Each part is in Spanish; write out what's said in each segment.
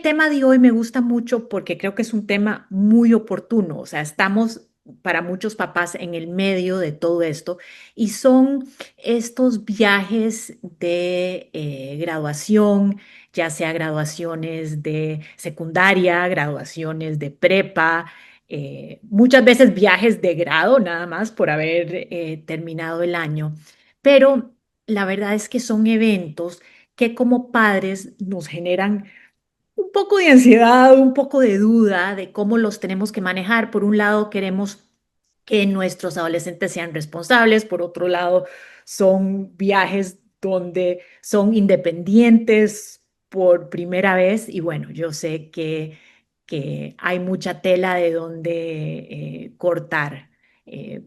tema de hoy me gusta mucho porque creo que es un tema muy oportuno. O sea, estamos para muchos papás en el medio de todo esto y son estos viajes de graduación, ya sea graduaciones de secundaria, graduaciones de prepa, muchas veces viajes de grado nada más por haber terminado el año. Pero la verdad es que son eventos que como padres nos generan un poco de ansiedad, un poco de duda de cómo los tenemos que manejar. Por un lado, queremos que nuestros adolescentes sean responsables, por otro lado, son viajes donde son independientes por primera vez y bueno, yo sé que hay mucha tela de donde cortar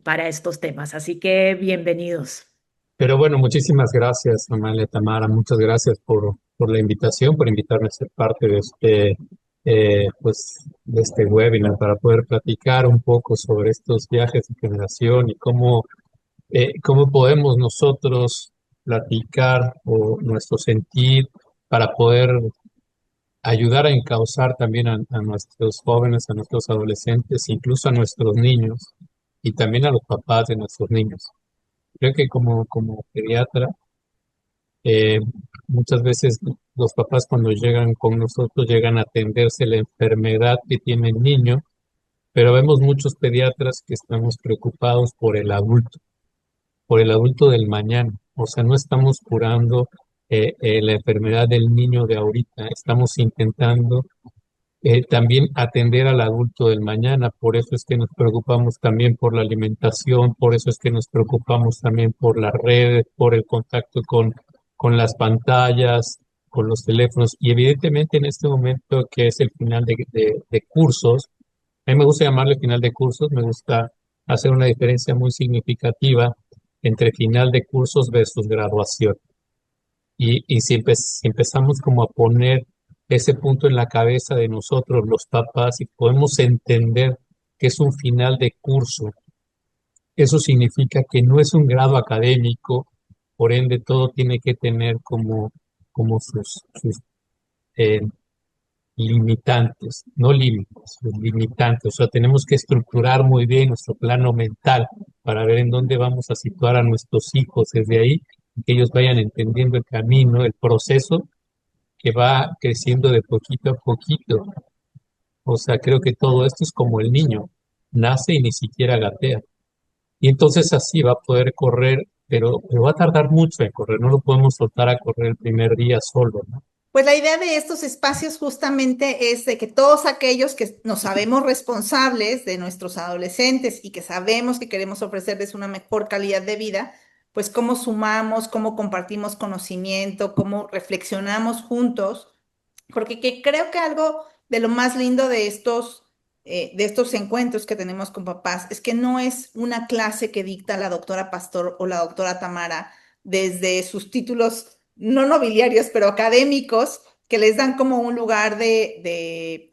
para estos temas, así que bienvenidos. Pero bueno, muchísimas gracias, Amalia Tamara. Muchas gracias por la invitación, por invitarme a ser parte de de este webinar para poder platicar un poco sobre estos viajes de generación y cómo podemos nosotros platicar o nuestro sentir para poder ayudar a encauzar también a nuestros jóvenes, a nuestros adolescentes, incluso a nuestros niños y también a los papás de nuestros niños. Creo que como pediatra, Eh, muchas veces los papás cuando llegan con nosotros llegan a atenderse la enfermedad que tiene el niño, pero vemos muchos pediatras que estamos preocupados por el adulto del mañana. O sea, no estamos curando la enfermedad del niño de ahorita, estamos intentando también atender al adulto del mañana. Por eso es que nos preocupamos también por la alimentación, por eso es que nos preocupamos también por las redes, por el contacto con las pantallas, con los teléfonos. Y evidentemente en este momento que es el final de cursos, a mí me gusta llamarle final de cursos, me gusta hacer una diferencia muy significativa entre final de cursos versus graduación. Y si empezamos como a poner ese punto en la cabeza de nosotros, los papás, y podemos entender que es un final de curso, eso significa que no es un grado académico, por ende todo tiene que tener como sus eh, limitantes, no límites, sus limitantes. O sea, tenemos que estructurar muy bien nuestro plano mental para ver en dónde vamos a situar a nuestros hijos desde ahí, y que ellos vayan entendiendo el camino, el proceso que va creciendo de poquito a poquito. O sea, creo que todo esto es como el niño, nace y ni siquiera gatea. Y entonces así va a poder correr, pero va a tardar mucho en correr, no lo podemos soltar a correr el primer día solo, ¿no? Pues la idea de estos espacios justamente es de que todos aquellos que nos sabemos responsables de nuestros adolescentes y que sabemos que queremos ofrecerles una mejor calidad de vida, pues cómo sumamos, cómo compartimos conocimiento, cómo reflexionamos juntos, porque creo que algo de lo más lindo de estos encuentros que tenemos con papás es que no es una clase que dicta la doctora Pastor o la doctora Tamara desde sus títulos no nobiliarios, pero académicos, que les dan como un lugar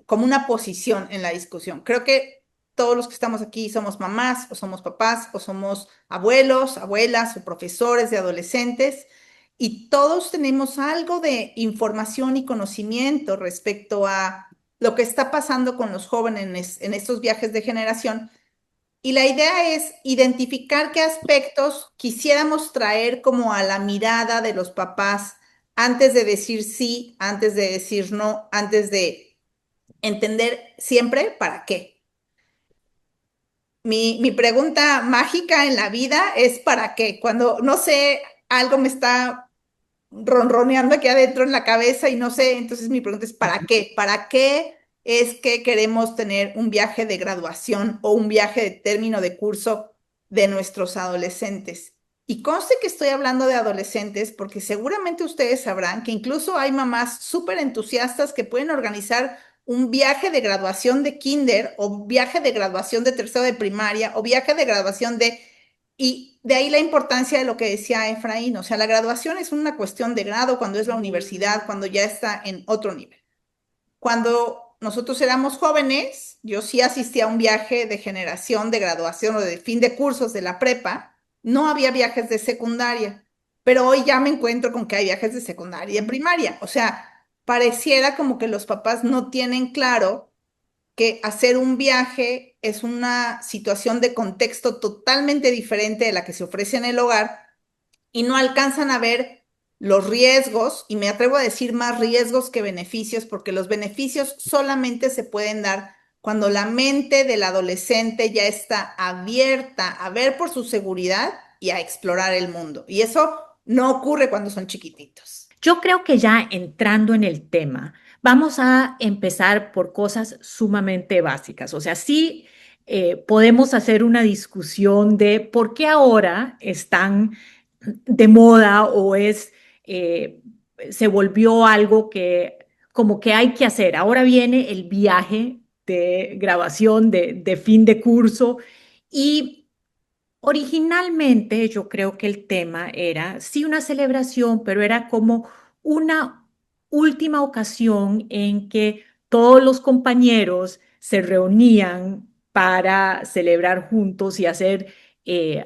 como una posición en la discusión. Creo que todos los que estamos aquí somos mamás o somos papás o somos abuelos, abuelas o profesores de adolescentes y todos tenemos algo de información y conocimiento respecto a lo que está pasando con los jóvenes en estos viajes de generación. Y la idea es identificar qué aspectos quisiéramos traer como a la mirada de los papás antes de decir sí, antes de decir no, antes de entender siempre para qué. Mi pregunta mágica en la vida es ¿para qué? Cuando no sé, algo me está ronroneando aquí adentro en la cabeza y no sé, entonces mi pregunta es ¿para qué? ¿Para qué es que queremos tener un viaje de graduación o un viaje de término de curso de nuestros adolescentes? Y conste que estoy hablando de adolescentes porque seguramente ustedes sabrán que incluso hay mamás súper entusiastas que pueden organizar un viaje de graduación de kinder o viaje de graduación de tercero de primaria o viaje de graduación de... Y de ahí la importancia de lo que decía Efraín, o sea, la graduación es una cuestión de grado cuando es la universidad, cuando ya está en otro nivel. Cuando nosotros éramos jóvenes, yo sí asistí a un viaje de generación, de graduación o de fin de cursos de la prepa, no había viajes de secundaria, pero hoy ya me encuentro con que hay viajes de secundaria y de primaria, o sea, pareciera como que los papás no tienen claro que hacer un viaje es una situación de contexto totalmente diferente de la que se ofrece en el hogar y no alcanzan a ver los riesgos, y me atrevo a decir más riesgos que beneficios, porque los beneficios solamente se pueden dar cuando la mente del adolescente ya está abierta a ver por su seguridad y a explorar el mundo. Y eso no ocurre cuando son chiquititos. Yo creo que ya entrando en el tema, vamos a empezar por cosas sumamente básicas. O sea, sí podemos hacer una discusión de por qué ahora están de moda o eh, se volvió algo que como que hay que hacer. Ahora viene el viaje de grabación de fin de curso y originalmente yo creo que el tema era, sí, una celebración, pero era como una última ocasión en que todos los compañeros se reunían para celebrar juntos y hacer,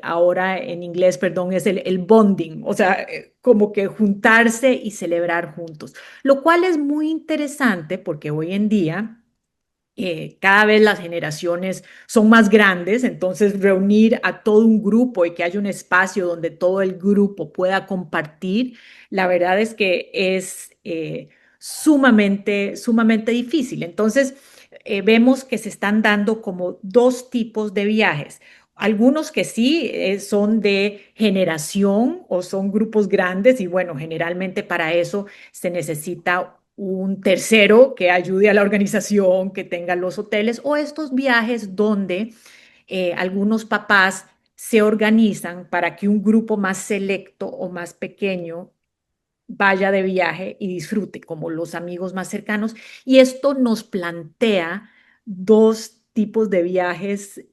ahora en inglés, perdón, es el bonding, o sea, como que juntarse y celebrar juntos, lo cual es muy interesante porque hoy en día cada vez las generaciones son más grandes, entonces reunir a todo un grupo y que haya un espacio donde todo el grupo pueda compartir, la verdad es que es sumamente difícil. Entonces, vemos que se están dando como dos tipos de viajes. Algunos que sí son de generación o son grupos grandes y bueno, generalmente para eso se necesita un tercero que ayude a la organización, que tenga los hoteles o estos viajes donde algunos papás se organizan para que un grupo más selecto o más pequeño vaya de viaje y disfrute, como los amigos más cercanos. Y esto nos plantea dos tipos de viajes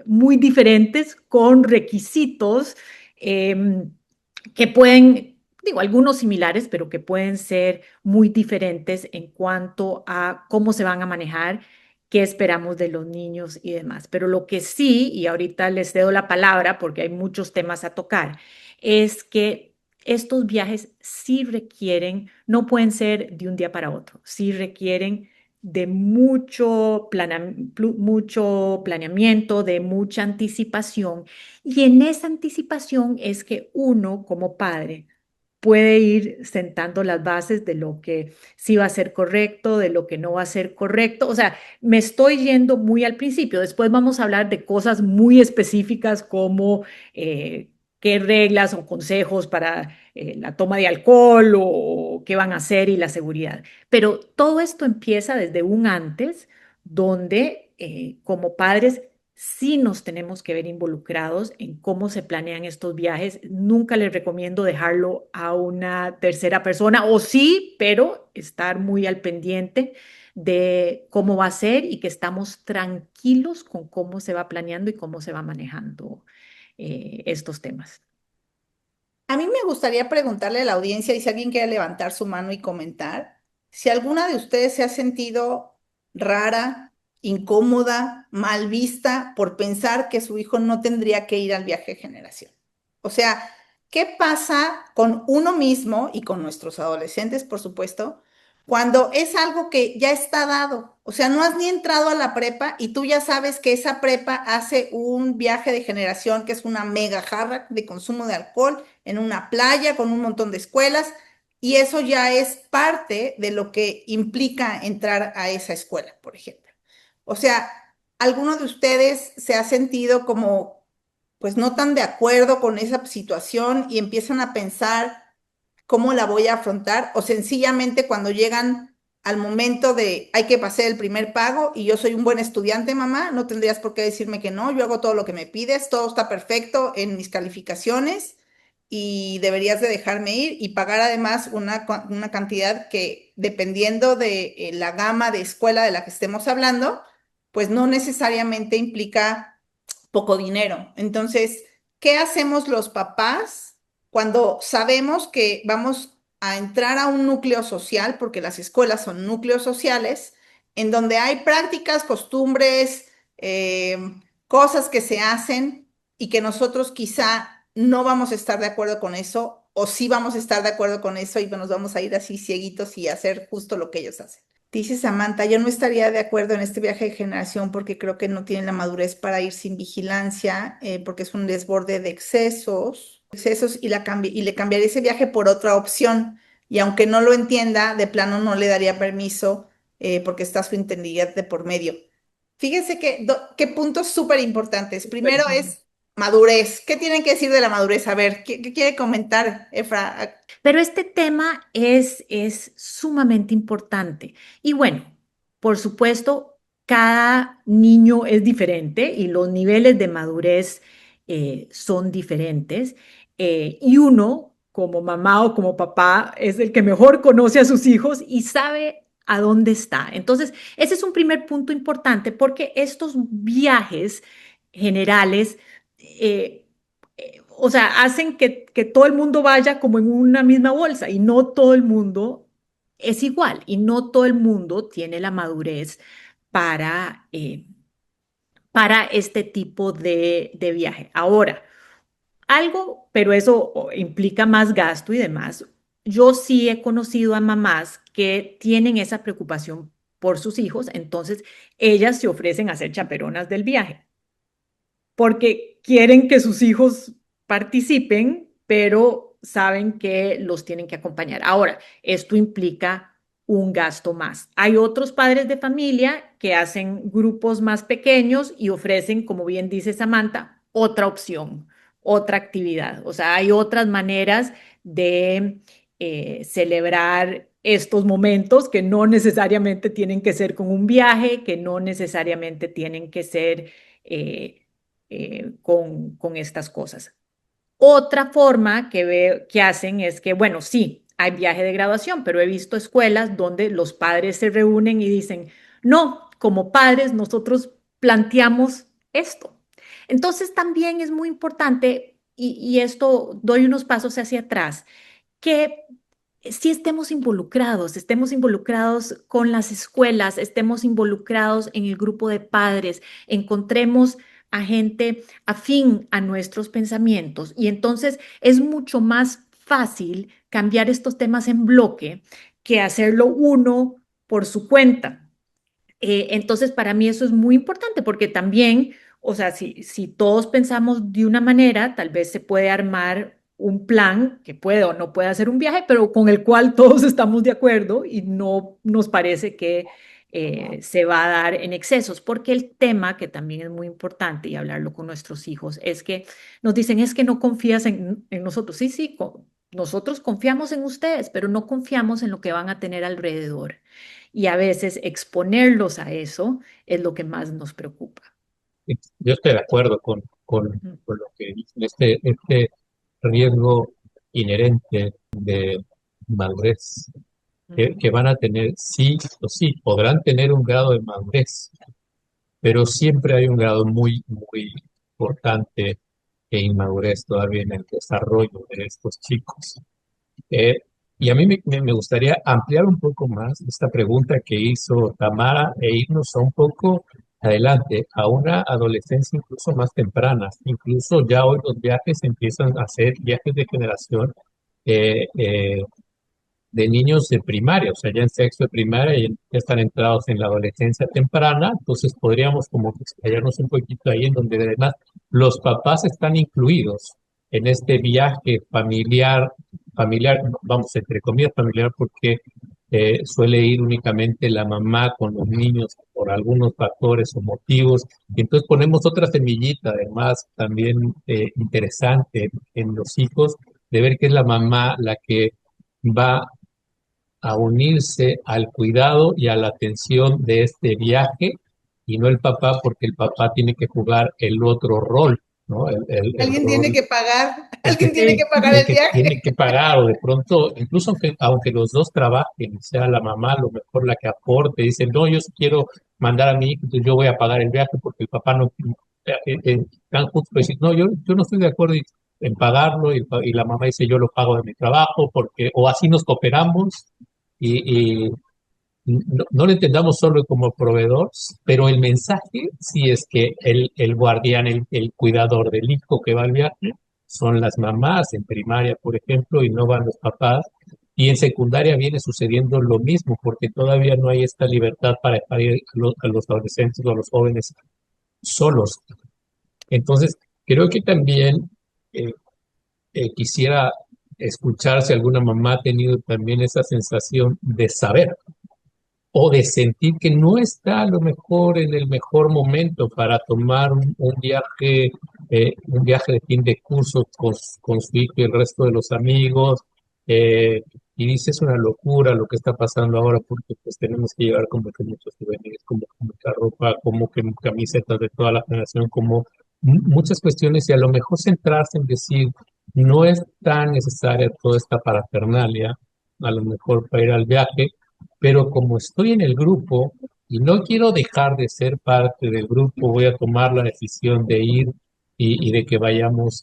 muy diferentes con requisitos eh, que pueden, digo, algunos similares, pero que pueden ser muy diferentes en cuanto a cómo se van a manejar, qué esperamos de los niños y demás. Pero lo que sí, y ahorita les cedo la palabra porque hay muchos temas a tocar, es que estos viajes sí requieren, no pueden ser de un día para otro, sí requieren de mucho planeamiento, de mucha anticipación y en esa anticipación es que uno como padre puede ir sentando las bases de lo que sí va a ser correcto, de lo que no va a ser correcto. O sea, me estoy yendo muy al principio. Después vamos a hablar de cosas muy específicas como qué reglas o consejos para la toma de alcohol o qué van a hacer y la seguridad. Pero todo esto empieza desde un antes, donde como padres sí nos tenemos que ver involucrados en cómo se planean estos viajes. Nunca les recomiendo dejarlo a una tercera persona, o sí, pero estar muy al pendiente de cómo va a ser y que estamos tranquilos con cómo se va planeando y cómo se va manejando estos temas. A mí me gustaría preguntarle a la audiencia y si alguien quiere levantar su mano y comentar, si alguna de ustedes se ha sentido rara, incómoda, mal vista por pensar que su hijo no tendría que ir al viaje de generación. O sea, ¿qué pasa con uno mismo y con nuestros adolescentes, por supuesto, cuando es algo que ya está dado? O sea, no has ni entrado a la prepa y tú ya sabes que esa prepa hace un viaje de generación que es una mega jarra de consumo de alcohol en una playa con un montón de escuelas, y eso ya es parte de lo que implica entrar a esa escuela, por ejemplo. O sea, ¿alguno de ustedes se ha sentido como, pues no tan de acuerdo con esa situación y empiezan a pensar cómo la voy a afrontar? O sencillamente cuando llegan al momento de hay que pasar el primer pago y yo soy un buen estudiante, mamá, no tendrías por qué decirme que no, yo hago todo lo que me pides, todo está perfecto en mis calificaciones y deberías de dejarme ir y pagar además una cantidad que dependiendo de la gama de escuela de la que estemos hablando, pues no necesariamente implica poco dinero. Entonces, ¿qué hacemos los papás cuando sabemos que vamos a entrar a un núcleo social, porque las escuelas son núcleos sociales, en donde hay prácticas, costumbres, eh, cosas que se hacen y que nosotros quizá no vamos a estar de acuerdo con eso? o sí vamos a estar de acuerdo con eso y nos vamos a ir así cieguitos y hacer justo lo que ellos hacen. Dice Samantha, yo no estaría de acuerdo en este viaje de generación porque creo que no tienen la madurez para ir sin vigilancia, porque es un desborde de excesos y le cambiaría ese viaje por otra opción. Y aunque no lo entienda, de plano no le daría permiso, porque está su integridad de por medio. Fíjense qué puntos súper importantes. Primero es madurez. ¿Qué tienen que decir de la madurez? A ver, ¿qué quiere comentar, Efra? Pero este tema es sumamente importante. Y bueno, por supuesto, cada niño es diferente y los niveles de madurez son diferentes. Y uno, como mamá o como papá, es el que mejor conoce a sus hijos y sabe a dónde está. Entonces, ese es un primer punto importante porque estos viajes generales o sea, hacen que todo el mundo vaya como en una misma bolsa y no todo el mundo es igual y no todo el mundo tiene la madurez para, eh, para este tipo de viaje. Ahora, algo, pero eso implica más gasto y demás. Yo sí he conocido a mamás que tienen esa preocupación por sus hijos, entonces ellas se ofrecen a ser chaperonas del viaje porque quieren que sus hijos participen, pero saben que los tienen que acompañar. Ahora, esto implica un gasto más. Hay otros padres de familia que hacen grupos más pequeños y ofrecen, como bien dice Samantha, otra opción, otra actividad. O sea, hay otras maneras de celebrar estos momentos que no necesariamente tienen que ser con un viaje, que no necesariamente tienen que ser con estas cosas. Otra forma que hacen es que, bueno, sí, hay viaje de graduación, pero he visto escuelas donde los padres se reúnen y dicen, no, como padres nosotros planteamos esto. Entonces también es muy importante, y esto doy unos pasos hacia atrás, que si estemos involucrados con las escuelas, estemos involucrados en el grupo de padres, encontremos a gente afín a nuestros pensamientos y entonces es mucho más fácil cambiar estos temas en bloque que hacerlo uno por su cuenta. Entonces, para mí eso es muy importante porque también, o sea, si todos pensamos de una manera, tal vez se puede armar un plan que puede o no puede hacer un viaje, pero con el cual todos estamos de acuerdo y no nos parece que se va a dar en excesos, porque el tema que también es muy importante y hablarlo con nuestros hijos es que nos dicen, es que no confías en nosotros. Sí, sí, nosotros confiamos en ustedes, pero no confiamos en lo que van a tener alrededor. Y a veces exponerlos a eso es lo que más nos preocupa. Yo estoy de acuerdo Ujú, con lo que dicen. Este riesgo inherente de madurez ujú. que van a tener, sí o sí, podrán tener un grado de madurez, pero siempre hay un grado muy importante de inmadurez todavía en el desarrollo de estos chicos. Eh, y a mí me gustaría ampliar un poco más esta pregunta que hizo Tamara e irnos a un poco adelante, a una adolescencia incluso más temprana. Incluso ya hoy los viajes empiezan a ser viajes de generación eh, eh, de niños de primaria, o sea, ya en sexto de primaria ya están entrados en la adolescencia temprana, entonces podríamos como que explayarnos un poquito ahí en donde además los papás están incluidos en este viaje familiar, vamos, entre comillas familiar, porque suele ir únicamente la mamá con los niños por algunos factores o motivos, y entonces ponemos otra semillita además también interesante en los hijos, de ver que es la mamá la que va a unirse al cuidado y a la atención de este viaje y no el papá porque el papá tiene que jugar el otro rol, ¿no? El Alguien tiene rol, que pagar, el alguien tiene que pagar el el que tiene viaje. que pagar o de pronto, incluso aunque los dos trabajen, sea la mamá a lo mejor la que aporte, dice, no, yo sí quiero mandar a mi hijo, entonces yo voy a pagar el viaje porque el papá no, tan justo decir, no, yo no estoy de acuerdo en pagarlo y la mamá dice, yo lo pago de mi trabajo porque, o así nos cooperamos y no lo entendamos solo como proveedor, pero el mensaje sí es que el guardián, el cuidador del hijo que va al viaje, son las mamás en primaria, por ejemplo, y no van los papás. Y en secundaria viene sucediendo lo mismo, porque todavía no hay esta libertad para dejar ir a los adolescentes o a los jóvenes solos. Entonces, creo que también eh, quisiera escuchar si alguna mamá ha tenido también esa sensación de saber o de sentir que no está a lo mejor en el mejor momento para tomar un viaje de fin de curso con su hijo y el resto de los amigos. eh, y dice, es una locura lo que está pasando ahora porque pues tenemos que llevar como que muchos souvenirs, como que mucha ropa, como que camisetas de toda la generación, como muchas cuestiones y a lo mejor centrarse en decir, no es tan necesaria toda esta parafernalia, a lo mejor para ir al viaje, pero como estoy en el grupo y no quiero dejar de ser parte del grupo, voy a tomar la decisión de ir y de que vayamos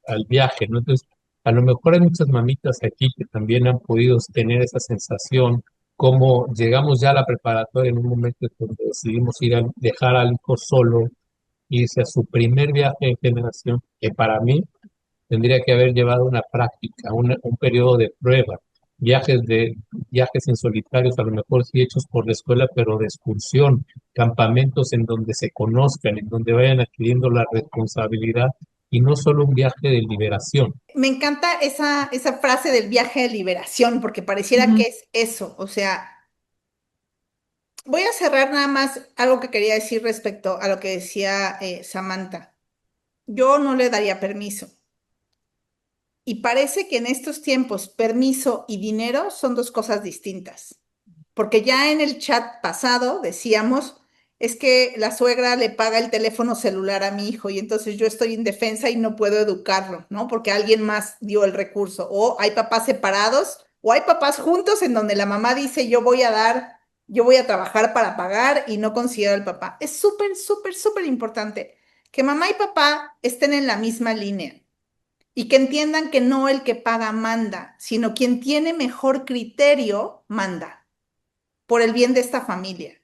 al viaje, ¿no? Entonces, a lo mejor hay muchas mamitas aquí que también han podido tener esa sensación, como llegamos ya a la preparatoria en un momento en donde decidimos dejar al hijo solo, irse a su primer viaje de generación, que para mí tendría que haber llevado una práctica, un periodo de prueba, viajes viajes en solitarios, a lo mejor sí hechos por la escuela, pero de excursión, campamentos en donde se conozcan, en donde vayan adquiriendo la responsabilidad y no solo un viaje de liberación. Me encanta esa frase del viaje de liberación, porque pareciera que Ujú. es eso. O sea, voy a cerrar nada más algo que quería decir respecto a lo que decía Samantha. Yo no le daría permiso. Y parece que en estos tiempos permiso y dinero son dos cosas distintas. Porque ya en el chat pasado decíamos, es que la suegra le paga el teléfono celular a mi hijo y entonces yo estoy indefensa y no puedo educarlo, ¿no? Porque alguien más dio el recurso. O hay papás separados o hay papás juntos en donde la mamá dice, yo voy a dar, yo voy a trabajar para pagar y no considero al papá. Es súper, súper, súper importante que mamá y papá estén en la misma línea y que entiendan que no el que paga manda, sino quien tiene mejor criterio manda por el bien de esta familia.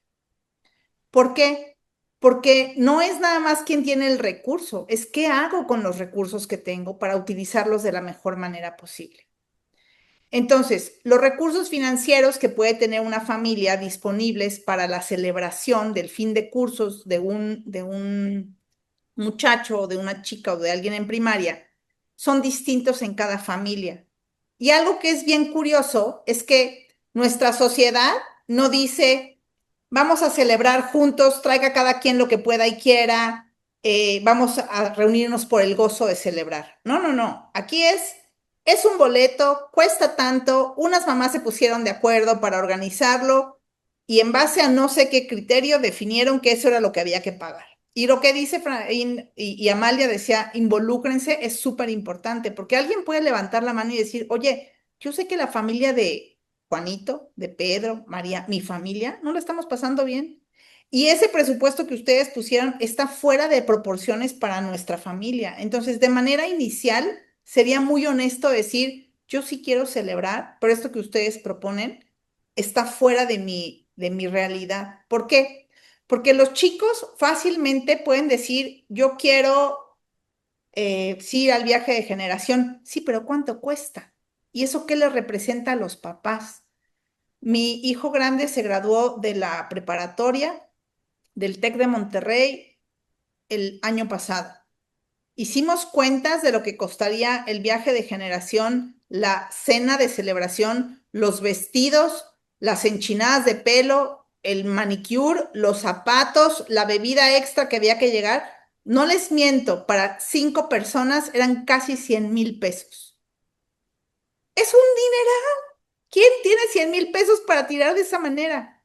¿Por qué? Porque no es nada más quien tiene el recurso, es qué hago con los recursos que tengo para utilizarlos de la mejor manera posible. Entonces, los recursos financieros que puede tener una familia disponibles para la celebración del fin de cursos de un muchacho o de una chica o de alguien en primaria son distintos en cada familia. Y algo que es bien curioso es que nuestra sociedad no dice, vamos a celebrar juntos, traiga cada quien lo que pueda y quiera, vamos a reunirnos por el gozo de celebrar. No, no, no. Aquí es un boleto, cuesta tanto, unas mamás se pusieron de acuerdo para organizarlo y en base a no sé qué criterio definieron que eso era lo que había que pagar. Y lo que dice y Amalia decía, involúcrense, es súper importante, porque alguien puede levantar la mano y decir, oye, yo sé que la familia de Juanito, de Pedro, María, mi familia, no la estamos pasando bien. Y ese presupuesto que ustedes pusieron está fuera de proporciones para nuestra familia. Entonces, de manera inicial, sería muy honesto decir, yo sí quiero celebrar, pero esto que ustedes proponen está fuera de mi realidad. ¿Por qué? Porque los chicos fácilmente pueden decir, yo quiero sí ir al viaje de generación. Sí, pero ¿cuánto cuesta? ¿Y eso qué le representa a los papás? Mi hijo grande se graduó de la preparatoria del TEC de Monterrey el año pasado. Hicimos cuentas de lo que costaría el viaje de generación, la cena de celebración, los vestidos, las enchinadas de pelo, el manicure, los zapatos, la bebida extra que había que llegar. No les miento, para 5 personas eran casi 100,000 pesos. Es un dinero. ¿Quién tiene 100,000 pesos para tirar de esa manera?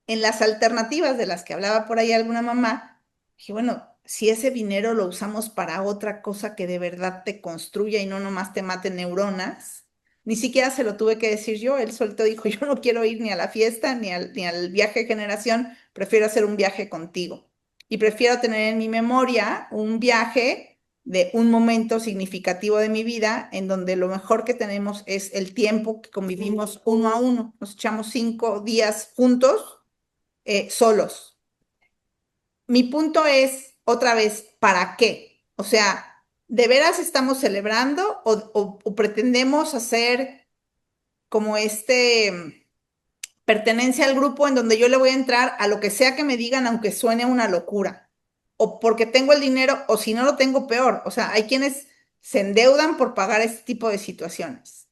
En las alternativas de las que hablaba por ahí alguna mamá, dije, bueno, si ese dinero lo usamos para otra cosa que de verdad te construya y no nomás te mate neuronas, ni siquiera se lo tuve que decir yo, él solito dijo, yo no quiero ir ni a la fiesta ni al viaje de generación, prefiero hacer un viaje contigo. Y prefiero tener en mi memoria un viaje de un momento significativo de mi vida en donde lo mejor que tenemos es el tiempo que convivimos uno a uno. Nos echamos 5 días juntos solos. Mi punto es, otra vez, ¿para qué? O sea, ¿de veras estamos celebrando o pretendemos hacer como pertenencia al grupo en donde yo le voy a entrar a lo que sea que me digan, aunque suene una locura? O porque tengo el dinero, o si no lo tengo, peor. O sea, hay quienes se endeudan por pagar este tipo de situaciones.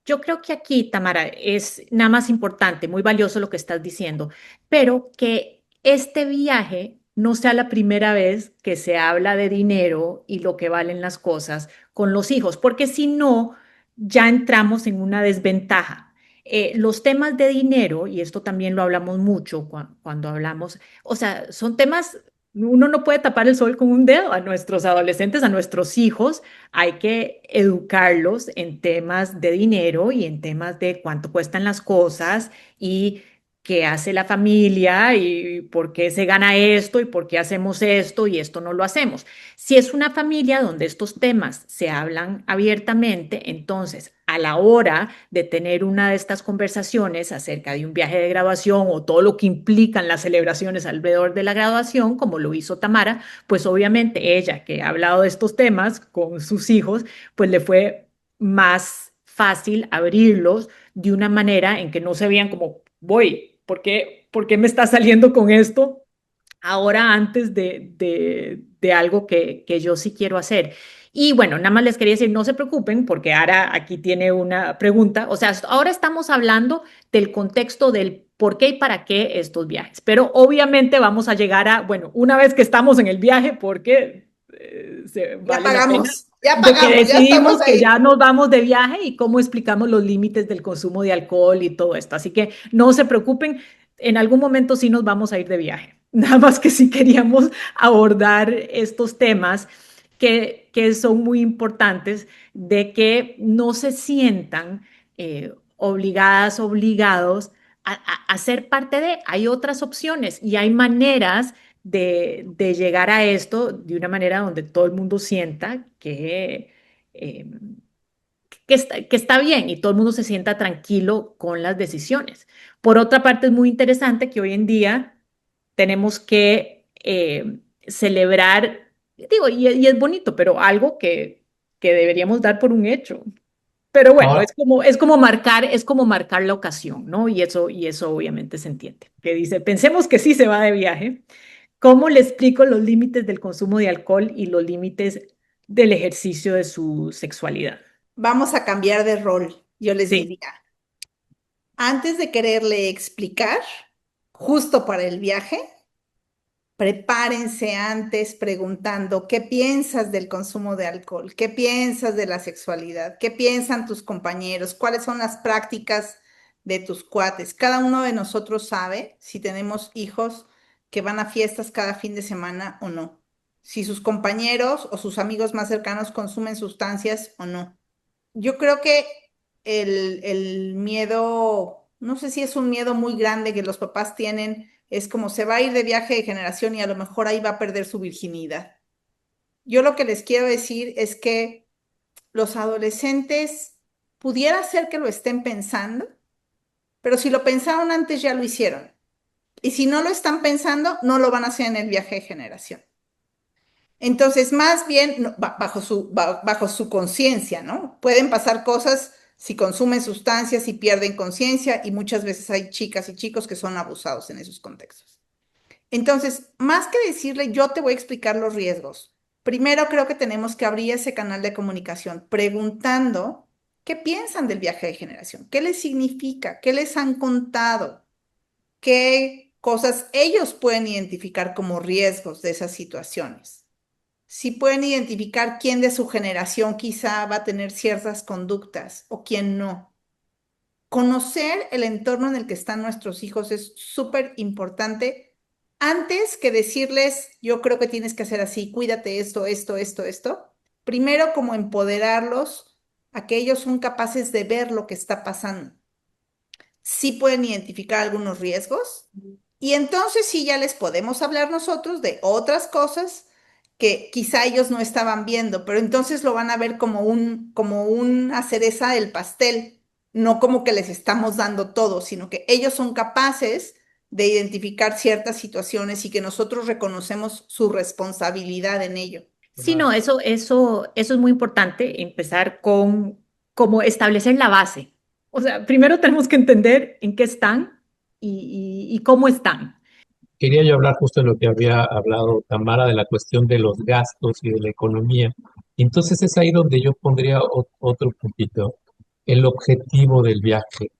Yo creo que aquí, Tamara, es nada más importante, muy valioso lo que estás diciendo, pero que este viaje no sea la primera vez que se habla de dinero y lo que valen las cosas con los hijos, porque si no, ya entramos en una desventaja. Los temas de dinero, y esto también lo hablamos mucho cuando hablamos, o sea, son temas, uno no puede tapar el sol con un dedo a nuestros adolescentes, a nuestros hijos hay que educarlos en temas de dinero y en temas de cuánto cuestan las cosas y qué hace la familia y por qué se gana esto y por qué hacemos esto y esto no lo hacemos. Si es una familia donde estos temas se hablan abiertamente, entonces a la hora de tener una de estas conversaciones acerca de un viaje de graduación o todo lo que implican las celebraciones alrededor de la graduación, como lo hizo Tamara, pues obviamente ella que ha hablado de estos temas con sus hijos, pues le fue más fácil abrirlos de una manera en que no se veían como, voy, por qué me está saliendo con esto ahora antes de algo que yo sí quiero hacer? Y bueno, nada más les quería decir, no se preocupen porque Ara aquí tiene una pregunta. O sea, ahora estamos hablando del contexto del por qué y para qué estos viajes, pero obviamente vamos a llegar a, bueno, una vez que estamos en el viaje, porque vale la pena, Ya de que pagamos, ya estamos decidimos que ahí. ya nos vamos de viaje y cómo explicamos los límites del consumo de alcohol y todo esto. Así que no se preocupen, en algún momento sí nos vamos a ir de viaje. Nada más que sí queríamos abordar estos temas que son muy importantes de que no se sientan obligadas, obligados a ser parte de. Hay otras opciones y hay maneras de llegar a esto de una manera donde todo el mundo sienta eh, que está bien y todo el mundo se sienta tranquilo con las decisiones. Por otra parte, es muy interesante que hoy en día tenemos que celebrar, digo, y es bonito, pero algo que deberíamos dar por un hecho. Pero bueno, Ahora, es como marcar la ocasión, ¿no? Y eso obviamente se entiende. Que dice, pensemos que sí se va de viaje. ¿Cómo le explico los límites del consumo de alcohol y los límites del ejercicio de su sexualidad? Vamos a cambiar de rol, yo les Sí, diría. Antes de quererle explicar, justo para el viaje, prepárense antes preguntando qué piensas del consumo de alcohol, qué piensas de la sexualidad, qué piensan tus compañeros, cuáles son las prácticas de tus cuates. Cada uno de nosotros sabe si tenemos hijos que van a fiestas cada fin de semana o no, si sus compañeros o sus amigos más cercanos consumen sustancias o no. Yo creo que el miedo, no sé si es un miedo muy grande que los papás tienen, es como se va a ir de viaje de generación y a lo mejor ahí va a perder su virginidad. Yo lo que les quiero decir es que los adolescentes pudiera ser que lo estén pensando, pero si lo pensaron antes ya lo hicieron. Y si no lo están pensando, no lo van a hacer en el viaje de generación. Entonces, más bien bajo su conciencia, ¿no? Pueden pasar cosas si consumen sustancias y pierden conciencia y muchas veces hay chicas y chicos que son abusados en esos contextos. Entonces, más que decirle yo te voy a explicar los riesgos, primero creo que tenemos que abrir ese canal de comunicación preguntando qué piensan del viaje de generación, qué les significa, qué les han contado, qué cosas ellos pueden identificar como riesgos de esas situaciones. Si pueden identificar quién de su generación quizá va a tener ciertas conductas o quién no. Conocer el entorno en el que están nuestros hijos es súper importante. Antes que decirles, yo creo que tienes que hacer así, cuídate esto, esto, esto, esto. Primero, como empoderarlos a que ellos son capaces de ver lo que está pasando. Sí pueden identificar algunos riesgos y entonces sí ya les podemos hablar nosotros de otras cosas que quizá ellos no estaban viendo, pero entonces lo van a ver como una cereza del pastel, no como que les estamos dando todo, sino que ellos son capaces de identificar ciertas situaciones y que nosotros reconocemos su responsabilidad en ello. Sí, no, eso es muy importante, empezar con como establecer la base. O sea, primero tenemos que entender en qué están y cómo están. Quería yo hablar justo de lo que había hablado Tamara, de la cuestión de los gastos y de la economía. Entonces es ahí donde yo pondría otro puntito, el objetivo del viaje.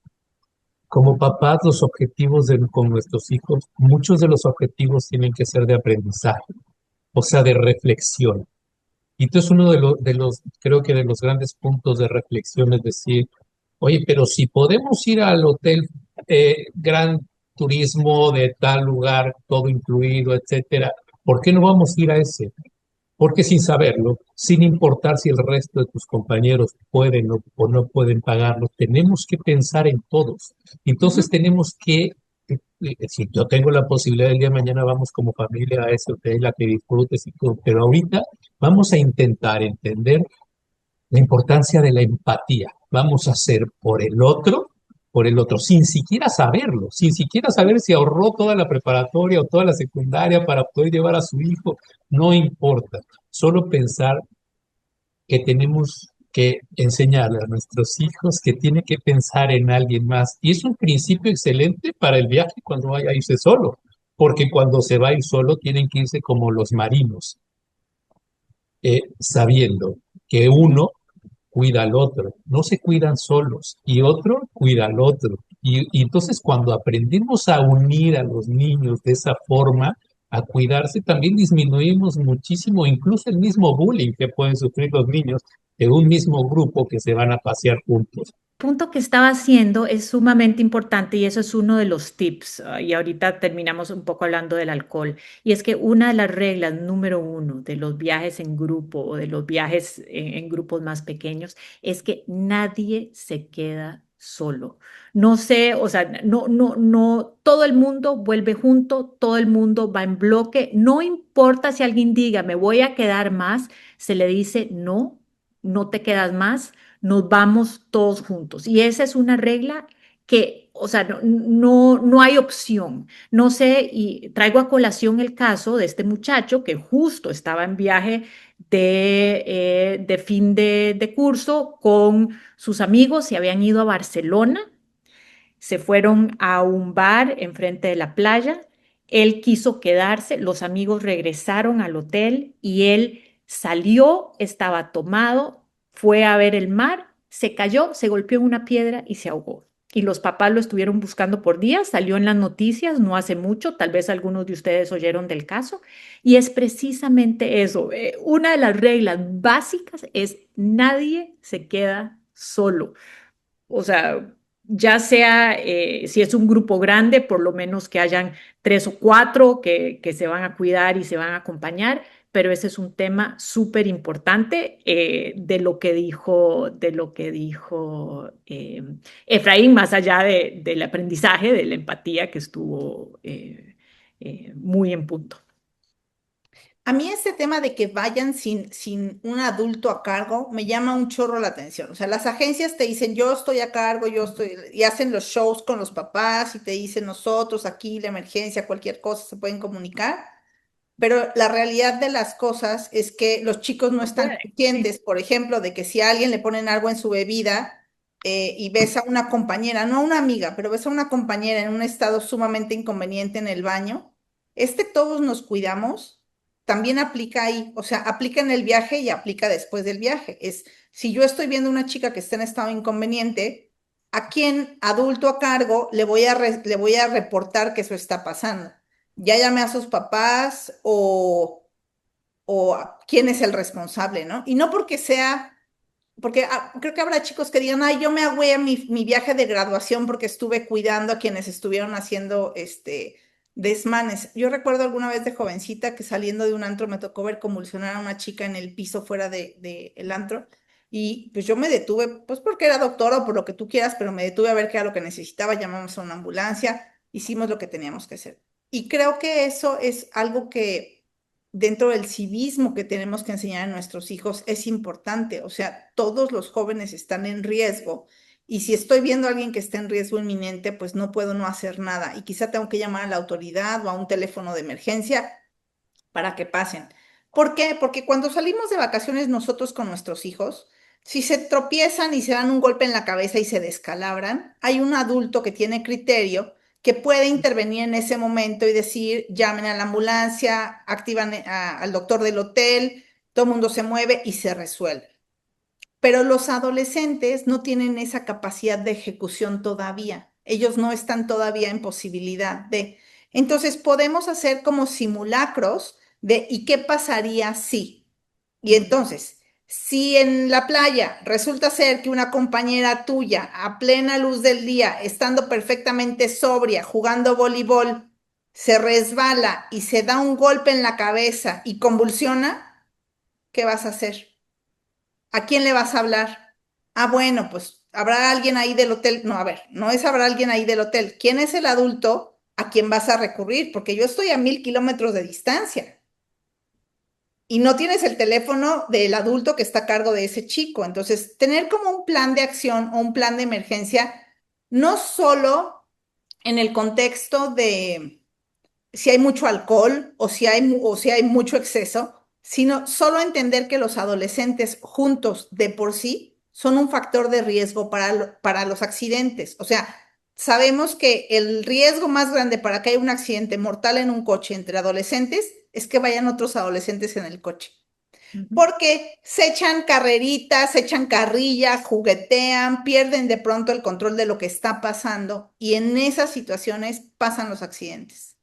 Como papás, los objetivos con nuestros hijos, muchos de los objetivos tienen que ser de aprendizaje, o sea, de reflexión. Y entonces uno creo que de los grandes puntos de reflexión es decir, oye, pero si podemos ir al hotel Gran Turismo de tal lugar, todo incluido, etcétera, ¿por qué no vamos a ir a ese? Porque sin saberlo, sin importar si el resto de tus compañeros pueden o no pueden pagarlo, tenemos que pensar en todos. Entonces Ujú. tenemos que, si yo tengo la posibilidad el día de mañana, vamos como familia a ese hotel, a que disfrutes y todo, pero ahorita vamos a intentar entender la importancia de la empatía. Vamos a hacer por el otro, sin siquiera saberlo, sin siquiera saber si ahorró toda la preparatoria o toda la secundaria para poder llevar a su hijo, no importa. Solo pensar que tenemos que enseñarle a nuestros hijos que tiene que pensar en alguien más. Y es un principio excelente para el viaje cuando vaya a irse solo, porque cuando se va a ir solo tienen que irse como los marinos, sabiendo que uno cuida al otro, no se cuidan solos y otro cuida al otro. Y entonces cuando aprendemos a unir a los niños de esa forma, a cuidarse, también disminuimos muchísimo, incluso el mismo bullying que pueden sufrir los niños de un mismo grupo que se van a pasear juntos. Punto que estaba haciendo es sumamente importante y eso es uno de los tips. Y ahorita terminamos un poco hablando del alcohol. Y es que una de las reglas número uno de los viajes en grupo o de los viajes en grupos más pequeños es que nadie se queda solo. No sé, o sea, no, todo el mundo vuelve junto, todo el mundo va en bloque. No importa si alguien diga, me voy a quedar más, se le dice, no, no te quedas más, nos vamos todos juntos. Y esa es una regla que, o sea, no hay opción. No sé, y traigo a colación el caso de este muchacho que justo estaba en viaje de fin de curso con sus amigos, se habían ido a Barcelona, se fueron a un bar enfrente de la playa. Él quiso quedarse, los amigos regresaron al hotel y él salió, estaba tomado, fue a ver el mar, se cayó, se golpeó en una piedra y se ahogó. Y los papás lo estuvieron buscando por días, salió en las noticias no hace mucho, tal vez algunos de ustedes oyeron del caso, y es precisamente eso. Una de las reglas básicas es nadie se queda solo. O sea, ya sea si es un grupo grande, por lo menos que hayan tres o cuatro que se van a cuidar y se van a acompañar, pero ese es un tema súper importante de lo que dijo Efraín, más allá del aprendizaje, de la empatía que estuvo muy en punto. A mí este tema de que vayan sin un adulto a cargo me llama un chorro la atención. O sea, las agencias te dicen, yo estoy a cargo, yo estoy, y hacen los shows con los papás y te dicen, nosotros aquí, la emergencia, cualquier cosa, se pueden comunicar. Pero la realidad de las cosas es que los chicos no No están puede, sí. conscientes, por ejemplo, de que si a alguien le ponen algo en su bebida y ves a una compañera, no a una amiga, pero ves a una compañera en un estado sumamente inconveniente en el baño, todos nos cuidamos, también aplica ahí, o sea, aplica en el viaje y aplica después del viaje. Es, si yo estoy viendo una chica que está en estado inconveniente, ¿a quién adulto a cargo le voy a reportar que eso está pasando? Ya llamé a sus papás o quién es el responsable, ¿no? Y no porque sea, porque creo que habrá chicos que digan, ay, yo me agüé a mi viaje de graduación porque estuve cuidando a quienes estuvieron haciendo desmanes. Yo recuerdo alguna vez de jovencita que saliendo de un antro me tocó ver convulsionar a una chica en el piso fuera de el antro. Y pues yo me detuve, pues porque era doctora o por lo que tú quieras, pero me detuve a ver qué era lo que necesitaba, llamamos a una ambulancia, hicimos lo que teníamos que hacer. Y creo que eso es algo que dentro del civismo que tenemos que enseñar a nuestros hijos es importante. O sea, todos los jóvenes están en riesgo Y si estoy viendo a alguien que está en riesgo inminente, pues no puedo no hacer nada. Y quizá tengo que llamar a la autoridad o a un teléfono de emergencia para que pasen. ¿Por qué? Porque cuando salimos de vacaciones nosotros con nuestros hijos, si se tropiezan y se dan un golpe en la cabeza y se descalabran, hay un adulto que tiene criterio que puede intervenir en ese momento y decir, llamen a la ambulancia, activan al doctor del hotel, todo el mundo se mueve y se resuelve. Pero los adolescentes no tienen esa capacidad de ejecución todavía. Ellos no están todavía en posibilidad de. Entonces podemos hacer como simulacros de ¿y qué pasaría si? Y entonces, si en la playa resulta ser que una compañera tuya, a plena luz del día, estando perfectamente sobria, jugando voleibol, se resbala y se da un golpe en la cabeza y convulsiona, ¿qué vas a hacer? ¿A quién le vas a hablar? Ah, bueno, pues habrá alguien ahí del hotel. No, a ver, no es habrá alguien ahí del hotel. ¿Quién es el adulto a quien vas a recurrir? Porque yo estoy a 1.000 kilómetros de distancia y no tienes el teléfono del adulto que está a cargo de ese chico. Entonces, tener como un plan de acción o un plan de emergencia, no solo en el contexto de si hay mucho alcohol o si hay mucho exceso, sino solo entender que los adolescentes juntos de por sí son un factor de riesgo para los accidentes. O sea, sabemos que el riesgo más grande para que haya un accidente mortal en un coche entre adolescentes es que vayan otros adolescentes en el coche. Ujú. Porque se echan carreritas, se echan carrilla, juguetean, pierden de pronto el control de lo que está pasando y en esas situaciones pasan los accidentes.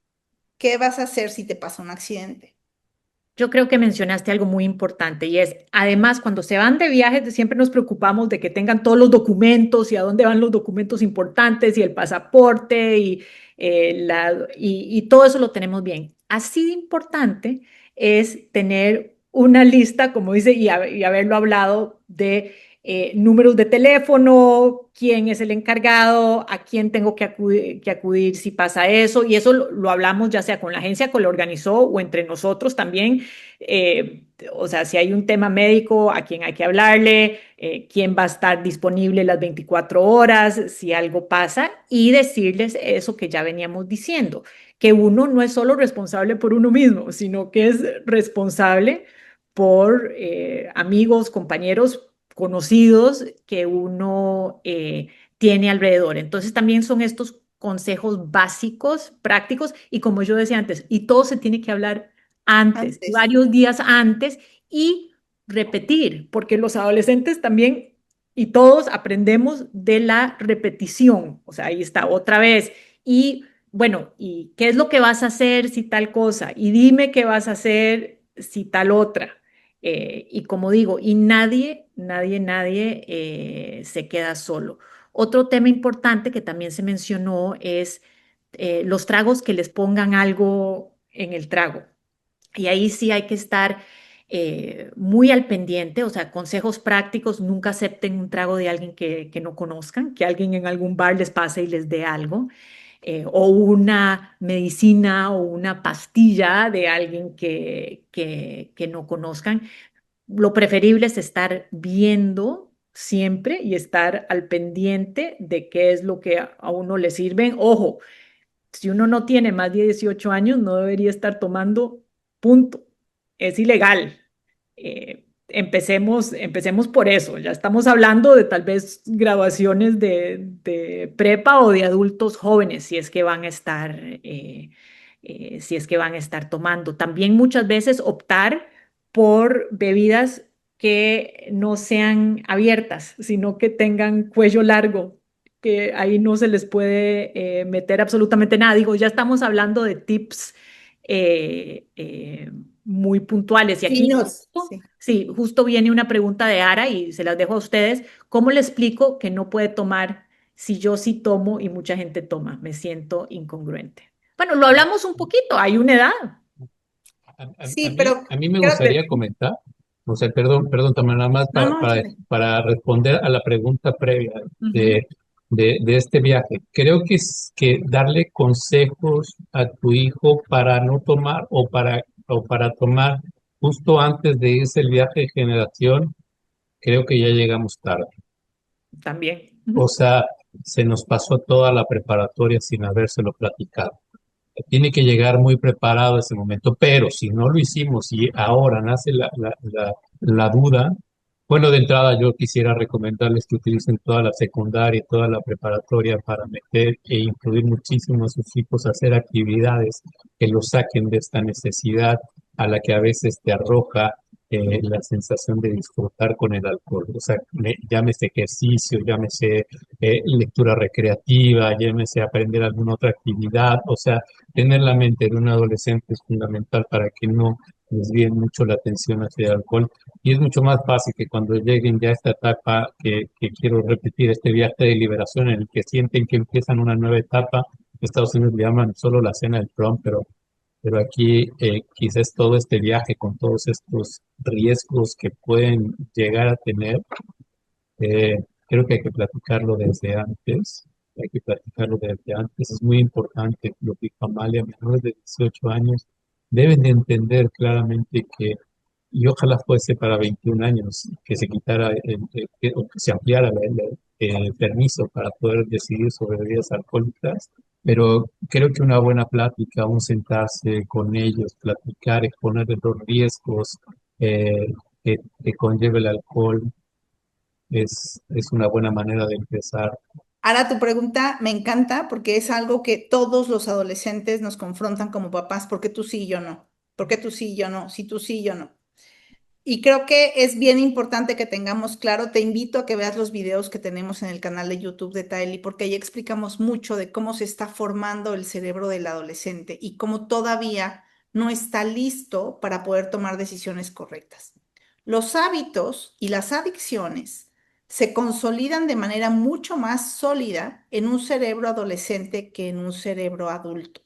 ¿Qué vas a hacer si te pasa un accidente? Yo creo que mencionaste algo muy importante y es, además, cuando se van de viajes, siempre nos preocupamos de que tengan todos los documentos y a dónde van los documentos importantes y el pasaporte y todo eso lo tenemos bien. Así de importante es tener una lista, como dice, y haberlo hablado de números de teléfono, quién es el encargado, a quién tengo que acudir si pasa eso, y eso lo hablamos ya sea con la agencia que lo organizó o entre nosotros también. O sea, si hay un tema médico, a quién hay que hablarle, quién va a estar disponible las 24 horas, si algo pasa, y decirles eso que ya veníamos diciendo, que uno no es solo responsable por uno mismo, sino que es responsable por amigos, compañeros, conocidos que uno tiene alrededor. Entonces también son estos consejos básicos, prácticos, y como yo decía antes, y todo se tiene que hablar antes, Antes. varios días antes, y repetir, porque los adolescentes también y todos aprendemos de la repetición. O sea, ahí está otra vez. Y bueno, ¿y qué es lo que vas a hacer si tal cosa? Y dime qué vas a hacer si tal otra. Y como digo, y nadie se queda solo. Otro tema importante que también se mencionó es los tragos, que les pongan algo en el trago. Y ahí sí hay que estar muy al pendiente, o sea, consejos prácticos: nunca acepten un trago de alguien que no conozcan, que alguien en algún bar les pase y les dé algo, o una medicina o una pastilla de alguien que no conozcan. Lo preferible es estar viendo siempre y estar al pendiente de qué es lo que a uno le sirve. Ojo, si uno no tiene más de 18 años, no debería estar tomando, punto. Es ilegal. Empecemos por eso. Ya estamos hablando de tal vez graduaciones de prepa o de adultos jóvenes, si es que van a estar, si es que van a estar tomando. También muchas veces optar por bebidas que no sean abiertas, sino que tengan cuello largo, que ahí no se les puede meter absolutamente nada. Digo, ya estamos hablando de tips muy puntuales. Y aquí, Finos, sí. sí, justo viene una pregunta de Ara y se las dejo a ustedes. ¿Cómo le explico que no puede tomar si yo sí tomo y mucha gente toma? Me siento incongruente. Bueno, lo hablamos un poquito, hay una edad. Sí, pero A mí me creo que... gustaría comentar, o sea, perdón, Tamara, nada más No, no, échale. para responder a la pregunta previa Ujú. de este viaje. Creo que es que darle consejos a tu hijo para no tomar o para tomar justo antes de irse el viaje de generación, creo que ya llegamos tarde. También. O Ujú. sea, se nos pasó toda la preparatoria sin habérselo platicado. Tiene que llegar muy preparado ese momento, pero si no lo hicimos y ahora nace la duda, bueno, de entrada yo quisiera recomendarles que utilicen toda la secundaria y toda la preparatoria para meter e incluir muchísimo a sus hijos a hacer actividades que los saquen de esta necesidad a la que a veces te arroja la sensación de disfrutar con el alcohol. O sea, llámese ejercicio, llámese lectura recreativa, llámese aprender alguna otra actividad, o sea, tener la mente de un adolescente es fundamental para que no desvíen mucho la atención hacia el alcohol. Y es mucho más fácil que cuando lleguen ya a esta etapa, que quiero repetir, este viaje de liberación en el que sienten que empiezan una nueva etapa. Estados Unidos le llaman solo la cena del prom, pero aquí quizás todo este viaje con todos estos riesgos que pueden llegar a tener, eh, creo que hay que platicarlo desde antes. Hay que platicarlo desde antes. Es muy importante lo que dijo Amalia, menores de 18 años deben de entender claramente que, y ojalá fuese para 21 años, que se quitara o que se ampliara el permiso para poder decidir sobre bebidas alcohólicas, pero creo que una buena plática, un sentarse con ellos, platicar, exponerles los riesgos eh, que conlleva el alcohol, es una buena manera de empezar. Ahora tu pregunta me encanta porque es algo que todos los adolescentes nos confrontan como papás. ¿Por qué tú sí y yo no? ¿Por qué tú sí y yo no? Si tú sí y yo no. Y creo que es bien importante que tengamos claro, te invito a que veas los videos que tenemos en el canal de YouTube de Taeli, porque ahí explicamos mucho de cómo se está formando el cerebro del adolescente y cómo todavía no está listo para poder tomar decisiones correctas. Los hábitos y las adicciones se consolidan de manera mucho más sólida en un cerebro adolescente que en un cerebro adulto.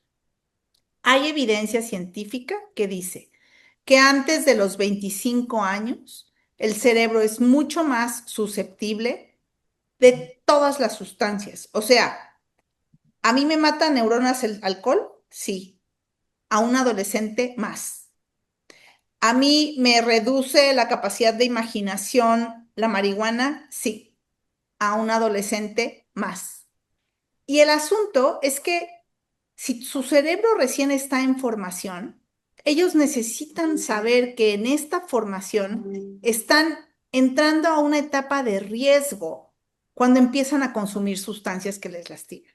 Hay evidencia científica que dice que antes de los 25 años el cerebro es mucho más susceptible de todas las sustancias. O sea, ¿a mí me mata neuronas el alcohol? Sí. A un adolescente más. ¿A mí me reduce la capacidad de imaginación la marihuana? Sí. A un adolescente más. Y el asunto es que si su cerebro recién está en formación, ellos necesitan saber que en esta formación están entrando a una etapa de riesgo cuando empiezan a consumir sustancias que les lastiman.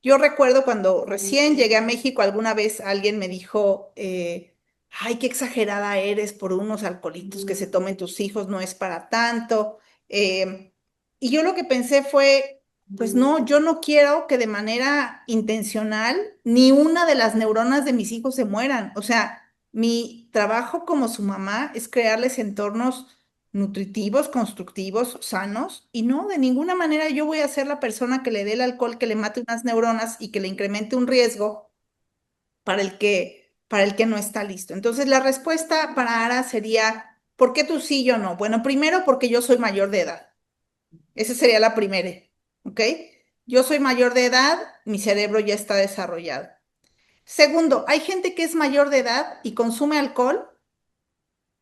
Yo recuerdo cuando recién llegué a México, alguna vez alguien me dijo, ay, qué exagerada eres por unos alcoholitos que se tomen tus hijos, no es para tanto. Eh, y yo lo que pensé fue, pues no, yo no quiero que de manera intencional ni una de las neuronas de mis hijos se mueran. O sea, mi trabajo como su mamá es crearles entornos nutritivos, constructivos, sanos, y no, de ninguna manera yo voy a ser la persona que le dé el alcohol, que le mate unas neuronas y que le incremente un riesgo para el que no está listo. Entonces, la respuesta para Ara sería, ¿por qué tú sí, yo no? Bueno, primero porque yo soy mayor de edad. Esa sería la primera, ¿ok? Yo soy mayor de edad, mi cerebro ya está desarrollado. Segundo, hay gente que es mayor de edad y consume alcohol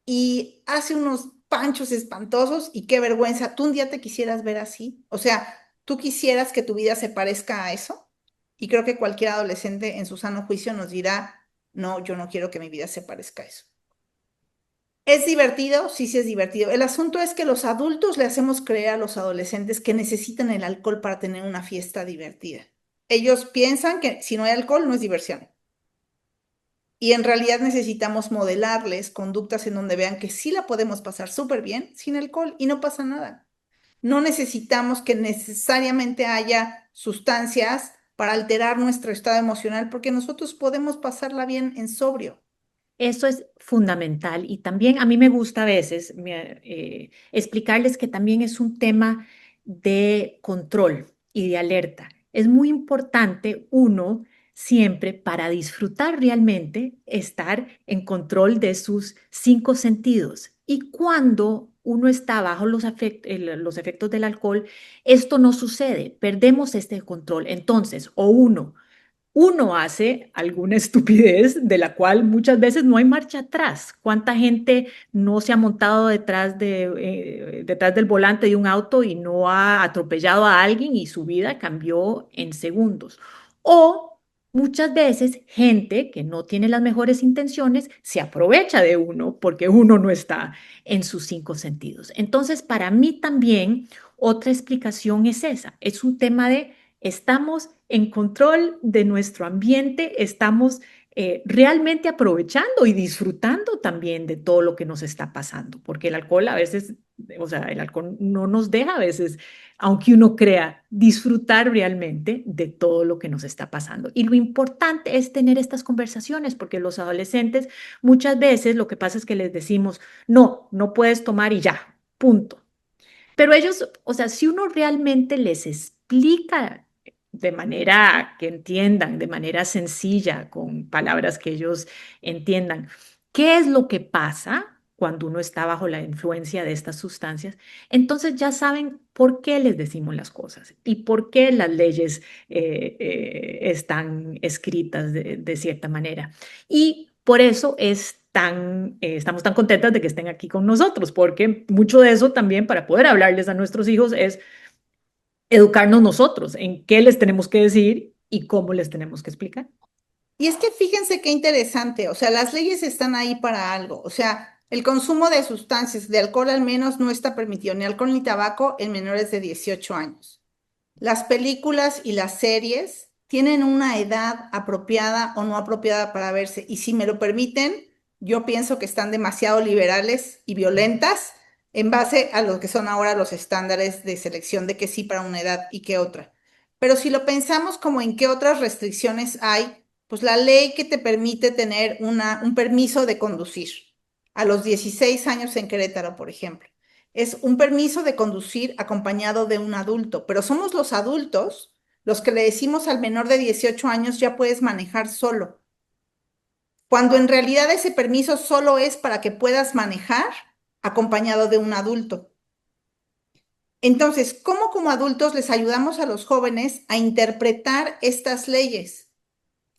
y hace unos panchos espantosos y qué vergüenza. ¿Tú un día te quisieras ver así? O sea, ¿tú quisieras que tu vida se parezca a eso? Y creo que cualquier adolescente en su sano juicio nos dirá, no, yo no quiero que mi vida se parezca a eso. ¿Es divertido? Sí, sí es divertido. El asunto es que los adultos le hacemos creer a los adolescentes que necesitan el alcohol para tener una fiesta divertida. Ellos piensan que si no hay alcohol no es diversión. Y en realidad necesitamos modelarles conductas en donde vean que sí la podemos pasar súper bien sin alcohol y no pasa nada. No necesitamos que necesariamente haya sustancias para alterar nuestro estado emocional porque nosotros podemos pasarla bien en sobrio. Eso es fundamental y también a mí me gusta a veces explicarles que también es un tema de control y de alerta. Es muy importante uno siempre para disfrutar realmente estar en control de sus cinco sentidos. Y cuando uno está bajo los efectos del alcohol, esto no sucede, perdemos este control. Entonces, o uno uno hace alguna estupidez de la cual muchas veces no hay marcha atrás. ¿Cuánta gente no se ha montado detrás del volante de un auto y no ha atropellado a alguien y su vida cambió en segundos? O muchas veces gente que no tiene las mejores intenciones se aprovecha de uno porque uno no está en sus cinco sentidos. Entonces, para mí también otra explicación es esa. Es un tema de estamos en control de nuestro ambiente, estamos realmente aprovechando y disfrutando también de todo lo que nos está pasando, porque el alcohol a veces, o sea, el alcohol no nos deja a veces, aunque uno crea, disfrutar realmente de todo lo que nos está pasando. Y lo importante es tener estas conversaciones, porque los adolescentes muchas veces lo que pasa es que les decimos, no, no puedes tomar y ya, punto. Pero ellos, o sea, si uno realmente les explica de manera que entiendan, de manera sencilla, con palabras que ellos entiendan, qué es lo que pasa cuando uno está bajo la influencia de estas sustancias, entonces ya saben por qué les decimos las cosas y por qué las leyes están escritas de cierta manera. Y por eso estamos tan contentas de que estén aquí con nosotros, porque mucho de eso también para poder hablarles a nuestros hijos es educarnos nosotros en qué les tenemos que decir y cómo les tenemos que explicar. Y es que fíjense qué interesante, o sea, las leyes están ahí para algo, o sea, el consumo de sustancias, de alcohol al menos, no está permitido, ni alcohol ni tabaco en menores de 18 años. Las películas y las series tienen una edad apropiada o no apropiada para verse, y si me lo permiten, yo pienso que están demasiado liberales y violentas en base a lo que son ahora los estándares de selección de qué sí para una edad y qué otra. Pero si lo pensamos como en qué otras restricciones hay, pues la ley que te permite tener un permiso de conducir a los 16 años en Querétaro, por ejemplo. Es un permiso de conducir acompañado de un adulto, pero somos los adultos los que le decimos al menor de 18 años ya puedes manejar solo, cuando en realidad ese permiso solo es para que puedas manejar acompañado de un adulto. Entonces, ¿cómo como adultos les ayudamos a los jóvenes a interpretar estas leyes?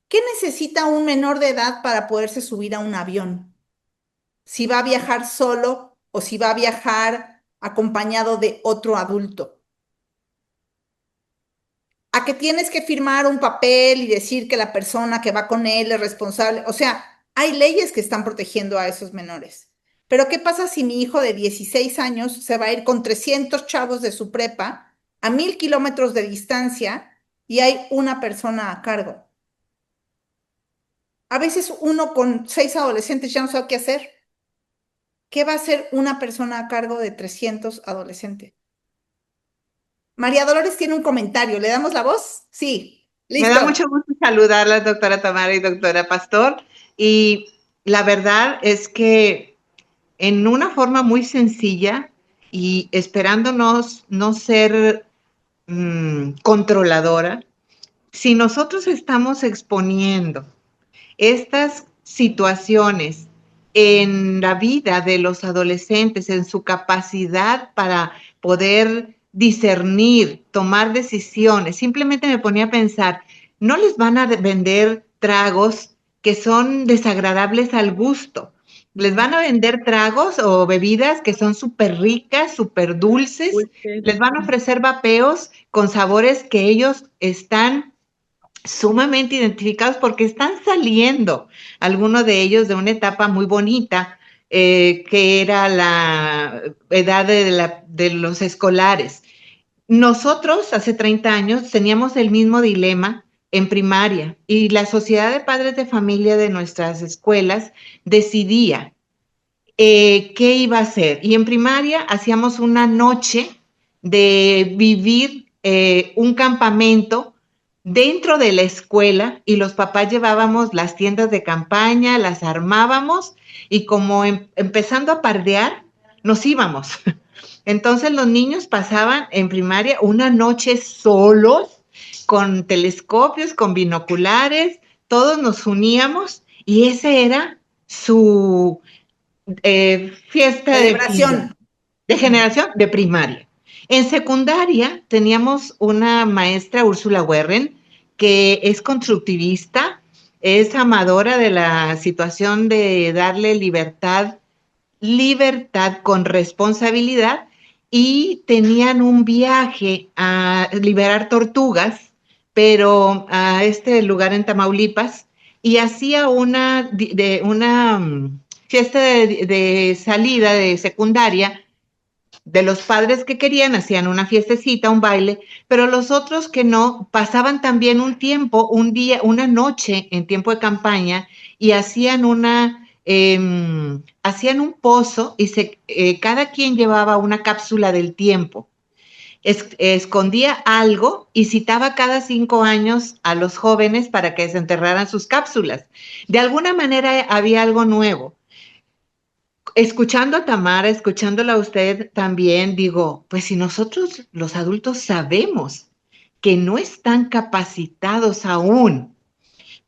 ¿Qué necesita un menor de edad para poderse subir a un avión? Si va a viajar solo o si va a viajar acompañado de otro adulto. A que tienes que firmar un papel y decir que la persona que va con él es responsable. O sea, hay leyes que están protegiendo a esos menores. Pero ¿qué pasa si mi hijo de 16 años se va a ir con 300 chavos de su prepa a 1000 kilómetros de distancia y hay una persona a cargo? A veces uno con 6 adolescentes ya no sabe qué hacer. ¿Qué va a hacer una persona a cargo de 300 adolescentes? María Dolores tiene un comentario. ¿Le damos la voz? Sí, Me da listo. mucho gusto saludarlas, doctora Tamara y doctora Pastor. Y la verdad es que en una forma muy sencilla y esperándonos no ser controladora, si nosotros estamos exponiendo estas situaciones en la vida de los adolescentes, en su capacidad para poder discernir, tomar decisiones. Simplemente me ponía a pensar, no les van a vender tragos que son desagradables al gusto. Les van a vender tragos o bebidas que son súper ricas, súper dulces. Les van a ofrecer vapeos con sabores que ellos están sumamente identificados porque están saliendo, algunos de ellos de una etapa muy bonita, que era la edad de los escolares. Nosotros hace 30 años teníamos el mismo dilema en primaria y la Sociedad de Padres de Familia de nuestras escuelas decidía qué iba a hacer. Y en primaria hacíamos una noche de vivir un campamento dentro de la escuela y los papás llevábamos las tiendas de campaña, las armábamos y como empezando a pardear, nos íbamos. Entonces los niños pasaban en primaria una noche solos, con telescopios, con binoculares, todos nos uníamos y ese era su fiesta Celebración. de generación de primaria. En secundaria teníamos una maestra, Úrsula Werren, que es constructivista, es amadora de la situación de darle libertad con responsabilidad, y tenían un viaje a liberar tortugas, pero a este lugar en Tamaulipas, y hacía una fiesta de salida de secundaria de los padres que querían, hacían una fiestecita, un baile, pero los otros que no, pasaban también un tiempo, un día, una noche en tiempo de campaña, y hacían un pozo, y cada quien llevaba una cápsula del tiempo. Escondía algo y citaba cada 5 años a los jóvenes para que desenterraran sus cápsulas. De alguna manera había algo nuevo. Escuchando a Tamara, escuchándola a usted también, digo, pues si nosotros los adultos sabemos que no están capacitados aún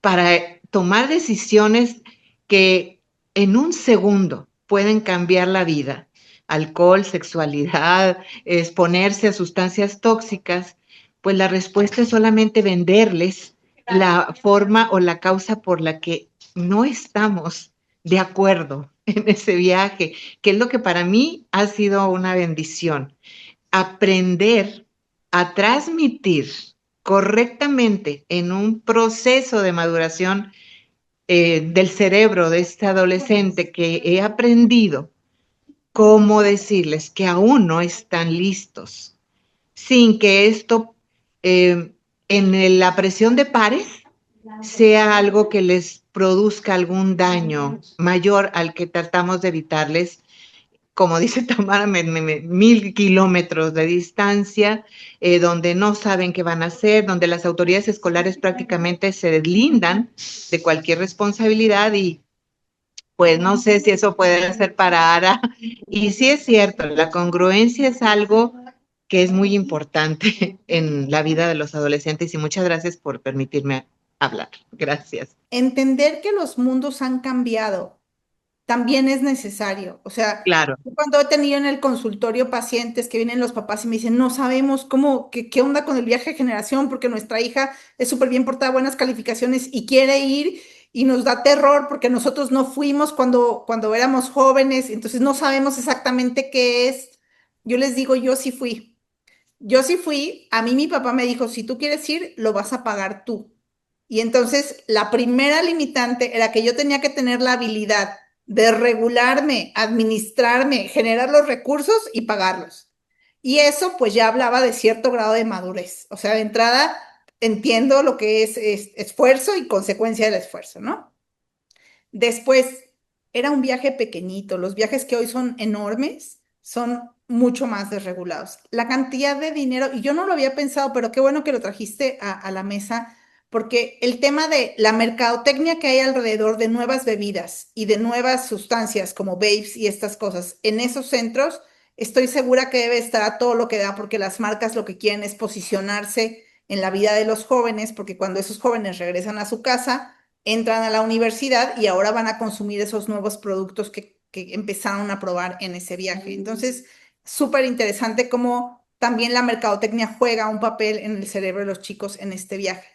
para tomar decisiones que en un segundo pueden cambiar la vida, alcohol, sexualidad, exponerse a sustancias tóxicas, pues la respuesta es solamente venderles la forma o la causa por la que no estamos de acuerdo en ese viaje, que es lo que para mí ha sido una bendición. Aprender a transmitir correctamente en un proceso de maduración del cerebro de este adolescente, que he aprendido cómo decirles que aún no están listos, sin que esto en la presión de pares sea algo que les produzca algún daño mayor al que tratamos de evitarles, como dice Tamara, 1000 kilómetros de distancia, donde no saben qué van a hacer, donde las autoridades escolares prácticamente se deslindan de cualquier responsabilidad, y pues no sé si eso puede ser para Ara. Y sí es cierto, la congruencia es algo que es muy importante en la vida de los adolescentes, y muchas gracias por permitirme hablar. Gracias. Entender que los mundos han cambiado también es necesario. O sea, Claro. cuando he tenido en el consultorio pacientes que vienen los papás y me dicen, no sabemos qué onda con el viaje de generación, porque nuestra hija es súper bien portada, buenas calificaciones y quiere ir, y nos da terror porque nosotros no fuimos cuando éramos jóvenes, entonces no sabemos exactamente qué es. Yo les digo, yo sí fui. Yo sí fui, a mí mi papá me dijo, si tú quieres ir, lo vas a pagar tú. Y entonces la primera limitante era que yo tenía que tener la habilidad de regularme, administrarme, generar los recursos y pagarlos. Y eso pues ya hablaba de cierto grado de madurez. O sea, de entrada entiendo lo que es esfuerzo y consecuencia del esfuerzo, ¿no? Después, era un viaje pequeñito. Los viajes que hoy son enormes son mucho más desregulados. La cantidad de dinero, y yo no lo había pensado, pero qué bueno que lo trajiste a la mesa, porque el tema de la mercadotecnia que hay alrededor de nuevas bebidas y de nuevas sustancias como vapes y estas cosas en esos centros, estoy segura que debe estar a todo lo que da, porque las marcas lo que quieren es posicionarse en la vida de los jóvenes, porque cuando esos jóvenes regresan a su casa, entran a la universidad y ahora van a consumir esos nuevos productos que empezaron a probar en ese viaje. Entonces, súper interesante cómo también la mercadotecnia juega un papel en el cerebro de los chicos en este viaje.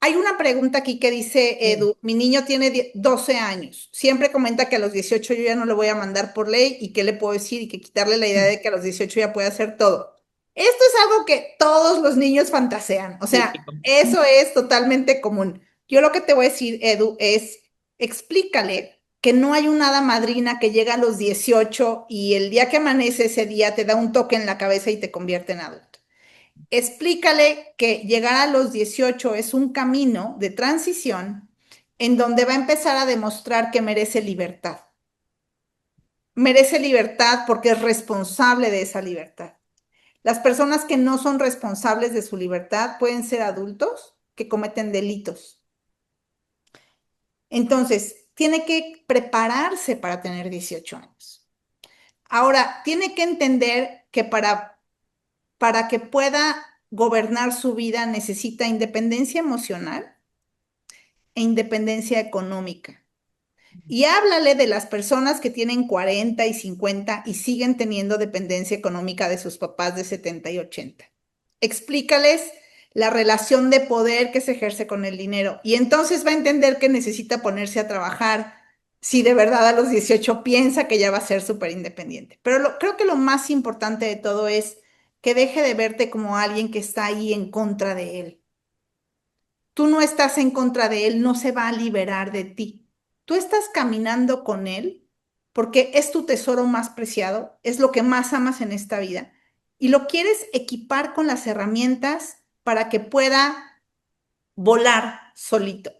Hay una pregunta aquí que dice Edu, mi niño tiene 12 años, siempre comenta que a los 18 yo ya no le voy a mandar por ley, y qué le puedo decir, y que quitarle la idea de que a los 18 ya puede hacer todo. Esto es algo que todos los niños fantasean, o sea, eso es totalmente común. Yo lo que te voy a decir, Edu, es explícale que no hay una hada madrina que llega a los 18 y el día que amanece ese día te da un toque en la cabeza y te convierte en adulto. Explícale que llegar a los 18 es un camino de transición en donde va a empezar a demostrar que merece libertad. Merece libertad porque es responsable de esa libertad. Las personas que no son responsables de su libertad pueden ser adultos que cometen delitos. Entonces, tiene que prepararse para tener 18 años. Ahora, tiene que entender que para que pueda gobernar su vida necesita independencia emocional e independencia económica. Y háblale de las personas que tienen 40 y 50 y siguen teniendo dependencia económica de sus papás de 70 y 80. Explícales la relación de poder que se ejerce con el dinero. Y entonces va a entender que necesita ponerse a trabajar si de verdad a los 18 piensa que ya va a ser súper independiente. Pero creo que lo más importante de todo es que deje de verte como alguien que está ahí en contra de él. Tú no estás en contra de él, no se va a liberar de ti. Tú estás caminando con él porque es tu tesoro más preciado, es lo que más amas en esta vida y lo quieres equipar con las herramientas para que pueda volar solito.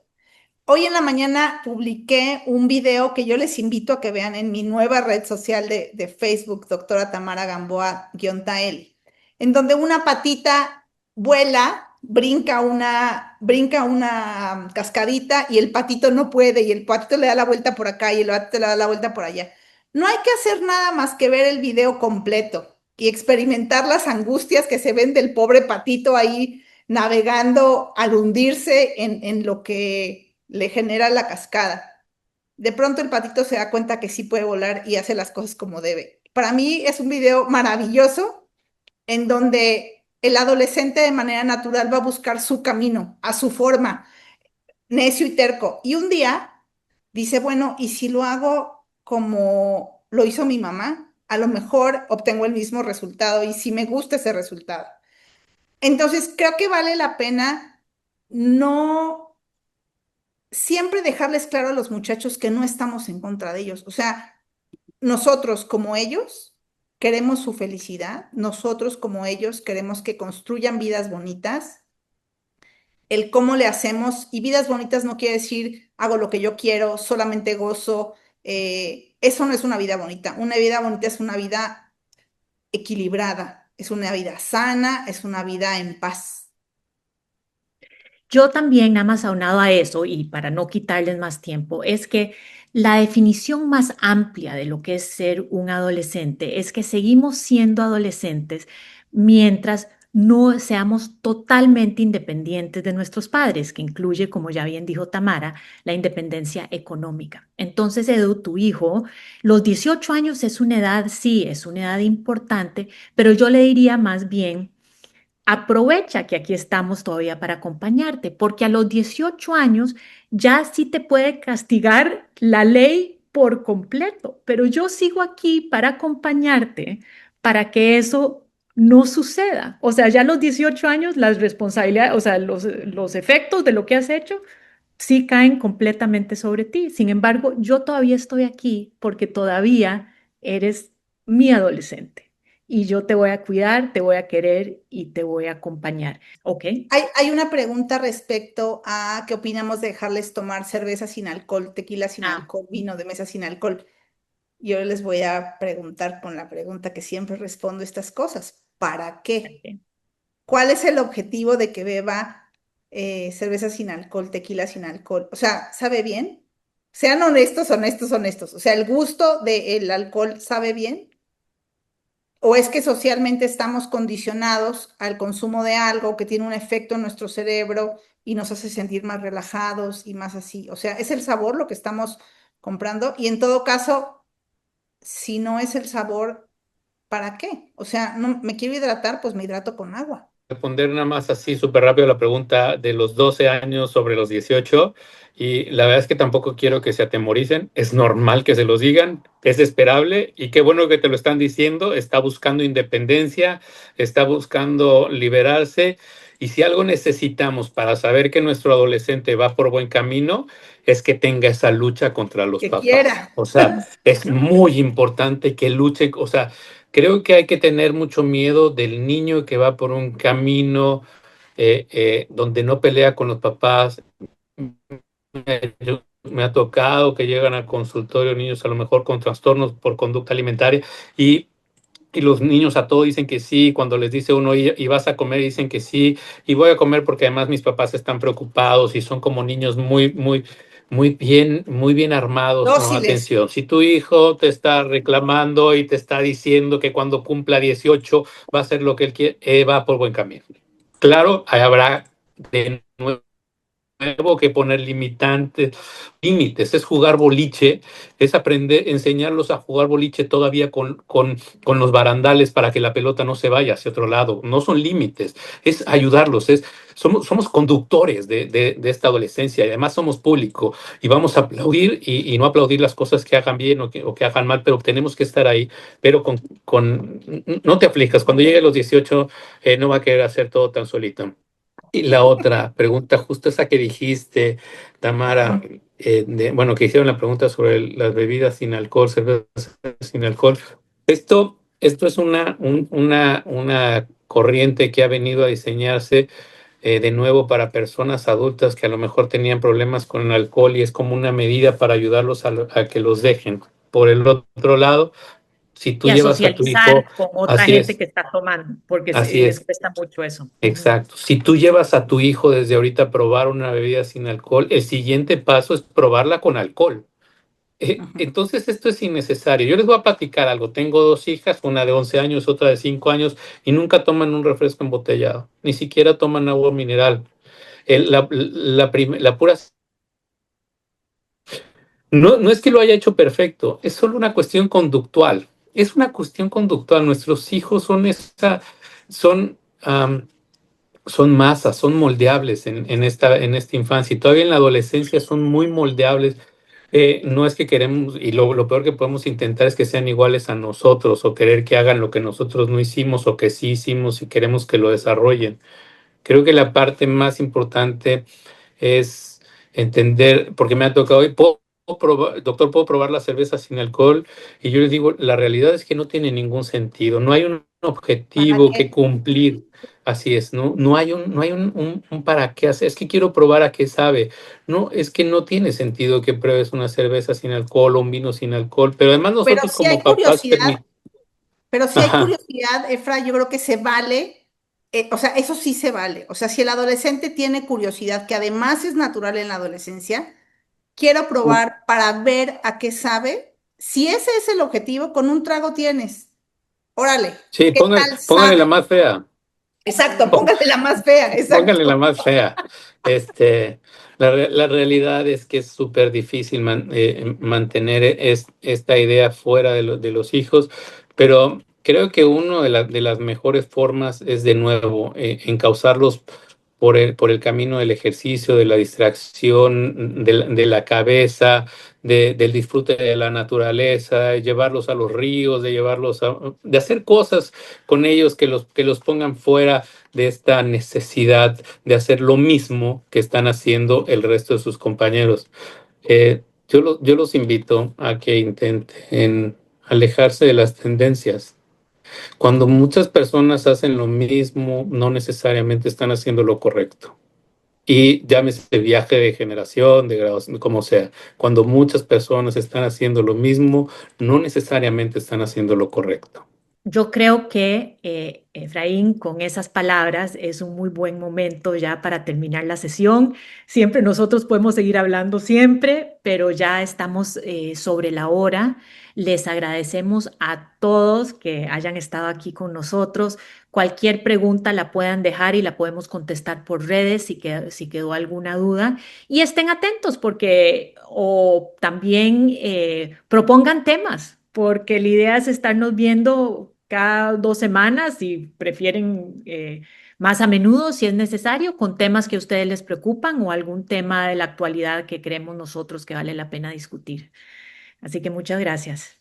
Hoy en la mañana publiqué un video que yo les invito a que vean en mi nueva red social de Facebook, doctora Tamara Gamboa-Tael, en donde una patita vuela, brinca una cascadita y el patito no puede y el patito le da la vuelta por acá y el patito le da la vuelta por allá. No hay que hacer nada más que ver el video completo y experimentar las angustias que se ven del pobre patito ahí navegando al hundirse en lo que le genera la cascada. De pronto el patito se da cuenta que sí puede volar y hace las cosas como debe. Para mí es un video maravilloso en donde el adolescente de manera natural va a buscar su camino, a su forma, necio y terco. Y un día dice, bueno, ¿y si lo hago como lo hizo mi mamá? A lo mejor obtengo el mismo resultado y si me gusta ese resultado. Entonces, creo que vale la pena no siempre dejarles claro a los muchachos que no estamos en contra de ellos. O sea, nosotros como ellos queremos su felicidad, nosotros como ellos queremos que construyan vidas bonitas. El cómo le hacemos, y vidas bonitas no quiere decir hago lo que yo quiero, solamente gozo. Eso no es una vida bonita. Una vida bonita es una vida equilibrada, es una vida sana, es una vida en paz. Yo también, nada más aunado a eso, y para no quitarles más tiempo, es que la definición más amplia de lo que es ser un adolescente es que seguimos siendo adolescentes mientras no seamos totalmente independientes de nuestros padres, que incluye, como ya bien dijo Tamara, la independencia económica. Entonces, Edu, tu hijo, los 18 años es una edad, sí, es una edad importante, pero yo le diría más bien aprovecha que aquí estamos todavía para acompañarte, porque a los 18 años ya sí te puede castigar la ley por completo, pero yo sigo aquí para acompañarte para que eso no suceda. O sea, ya a los 18 años las responsabilidades, o sea, los efectos de lo que has hecho sí caen completamente sobre ti. Sin embargo, yo todavía estoy aquí porque todavía eres mi adolescente y yo te voy a cuidar, te voy a querer y te voy a acompañar. ¿Ok? Hay una pregunta respecto a qué opinamos de dejarles tomar cerveza sin alcohol, tequila sin Ah, alcohol, vino de mesa sin alcohol. Yo les voy a preguntar con la pregunta que siempre respondo estas cosas. ¿Para qué? ok. ¿Cuál es el objetivo de que beba cerveza sin alcohol, tequila sin alcohol? O sea, ¿sabe bien? Sean honestos, honestos, honestos. O sea, ¿el gusto del alcohol sabe bien? ¿O es que socialmente estamos condicionados al consumo de algo que tiene un efecto en nuestro cerebro y nos hace sentir más relajados y más así? O sea, ¿es el sabor lo que estamos comprando? Y en todo caso, si no es el sabor, ¿para qué? O sea, no me quiero hidratar, pues me hidrato con agua. Responder nada más así súper rápido la pregunta de los 12 años sobre los 18 y la verdad es que tampoco quiero que se atemoricen, es normal que se los digan, es esperable y qué bueno que te lo están diciendo, está buscando independencia, está buscando liberarse y si algo necesitamos para saber que nuestro adolescente va por buen camino es que tenga esa lucha contra los Que papás, quiera. o sea, es muy importante que luche, o sea, creo que hay que tener mucho miedo del niño que va por un camino donde no pelea con los papás. Me ha tocado que llegan al consultorio niños a lo mejor con trastornos por conducta alimentaria y, y los niños a todo dicen que sí, cuando les dice uno y vas a comer dicen que sí, y voy a comer porque además mis papás están preocupados y son como niños muy bien armados, ¿no? Dóciles. Atención, si tu hijo te está reclamando y te está diciendo que cuando cumpla 18 va a hacer lo que él quiere, va por buen camino. Claro, habrá de nuevo nuevo que poner limitantes, límites, es jugar boliche, es aprender, enseñarlos a jugar boliche todavía con los barandales para que la pelota no se vaya hacia otro lado. No son límites, es ayudarlos, somos conductores de esta adolescencia y además somos público y vamos a aplaudir y no aplaudir las cosas que hagan bien o que hagan mal, pero tenemos que estar ahí, pero no te aflijas, cuando llegue a los 18 no va a querer hacer todo tan solito. Y la otra pregunta, justo esa que dijiste, Tamara, bueno, que hicieron la pregunta sobre las bebidas sin alcohol, cervezas sin alcohol. Esto es una corriente que ha venido a diseñarse de nuevo para personas adultas que a lo mejor tenían problemas con el alcohol y es como una medida para ayudarlos a que los dejen. Por el otro lado, si tú Y a llevas a tu hijo, socializar con otra así gente es, que está tomando, porque así les es. cuesta mucho eso. Ujú, Exacto. Si tú llevas a tu hijo desde ahorita a probar una bebida sin alcohol, el siguiente paso es probarla con alcohol. Ujú. Entonces esto es innecesario. Yo les voy a platicar algo. Tengo dos hijas, una de 11 años, otra de 5 años, y nunca toman un refresco embotellado, ni siquiera toman agua mineral. La pura... No es que lo haya hecho perfecto, es solo una cuestión conductual. Es una cuestión conductual. Nuestros hijos son, son masas, son moldeables en esta infancia y todavía en la adolescencia son muy moldeables. No es que queremos, y lo peor que podemos intentar es que sean iguales a nosotros o querer que hagan lo que nosotros no hicimos o que sí hicimos y queremos que lo desarrollen. Creo que la parte más importante es entender, porque me ha tocado hoy, doctor, ¿puedo probar la cerveza sin alcohol? Y yo les digo, la realidad es que no tiene ningún sentido, no hay un ¿Para objetivo que qué? cumplir, así es, no hay un para qué hacer, es que quiero probar a qué sabe, no, es que no tiene sentido que pruebes una cerveza sin alcohol o un vino sin alcohol, pero además Pero nosotros si como hay papás curiosidad, pero si hay ajá, curiosidad, Efra, yo creo que se vale, o sea, eso sí se vale. O sea, si el adolescente tiene curiosidad, que además es natural en la adolescencia, quiero probar para ver a qué sabe. Si ese es el objetivo, con un trago tienes. Órale, sí, ¿qué tal póngale la sabe? más fea. Exacto, póngale la más fea, Póngale la exacto. más fea. Este, la realidad es que es súper difícil mantener esta idea fuera de los hijos, pero creo que una de las mejores formas es de nuevo encauzarlos por el camino del ejercicio, de la distracción, de la cabeza, del disfrute de la naturaleza, de llevarlos a los ríos, de hacer cosas con ellos que los pongan fuera de esta necesidad de hacer lo mismo que están haciendo el resto de sus compañeros. Yo los invito a que intenten alejarse de las tendencias. Cuando muchas personas hacen lo mismo, no necesariamente están haciendo lo correcto. Y llámese viaje de generación, de graduación, como sea. Cuando muchas personas están haciendo lo mismo, no necesariamente están haciendo lo correcto. Yo creo que, Efraín, con esas palabras es un muy buen momento ya para terminar la sesión. Siempre nosotros podemos seguir hablando siempre, pero ya estamos sobre la hora. Les agradecemos a todos que hayan estado aquí con nosotros. Cualquier pregunta la puedan dejar y la podemos contestar por redes si quedó alguna duda. Y estén atentos porque o también propongan temas, porque la idea es estarnos viendo cada 2 semanas y prefieren más a menudo, si es necesario, con temas que a ustedes les preocupan o algún tema de la actualidad que creemos nosotros que vale la pena discutir. Así que muchas gracias.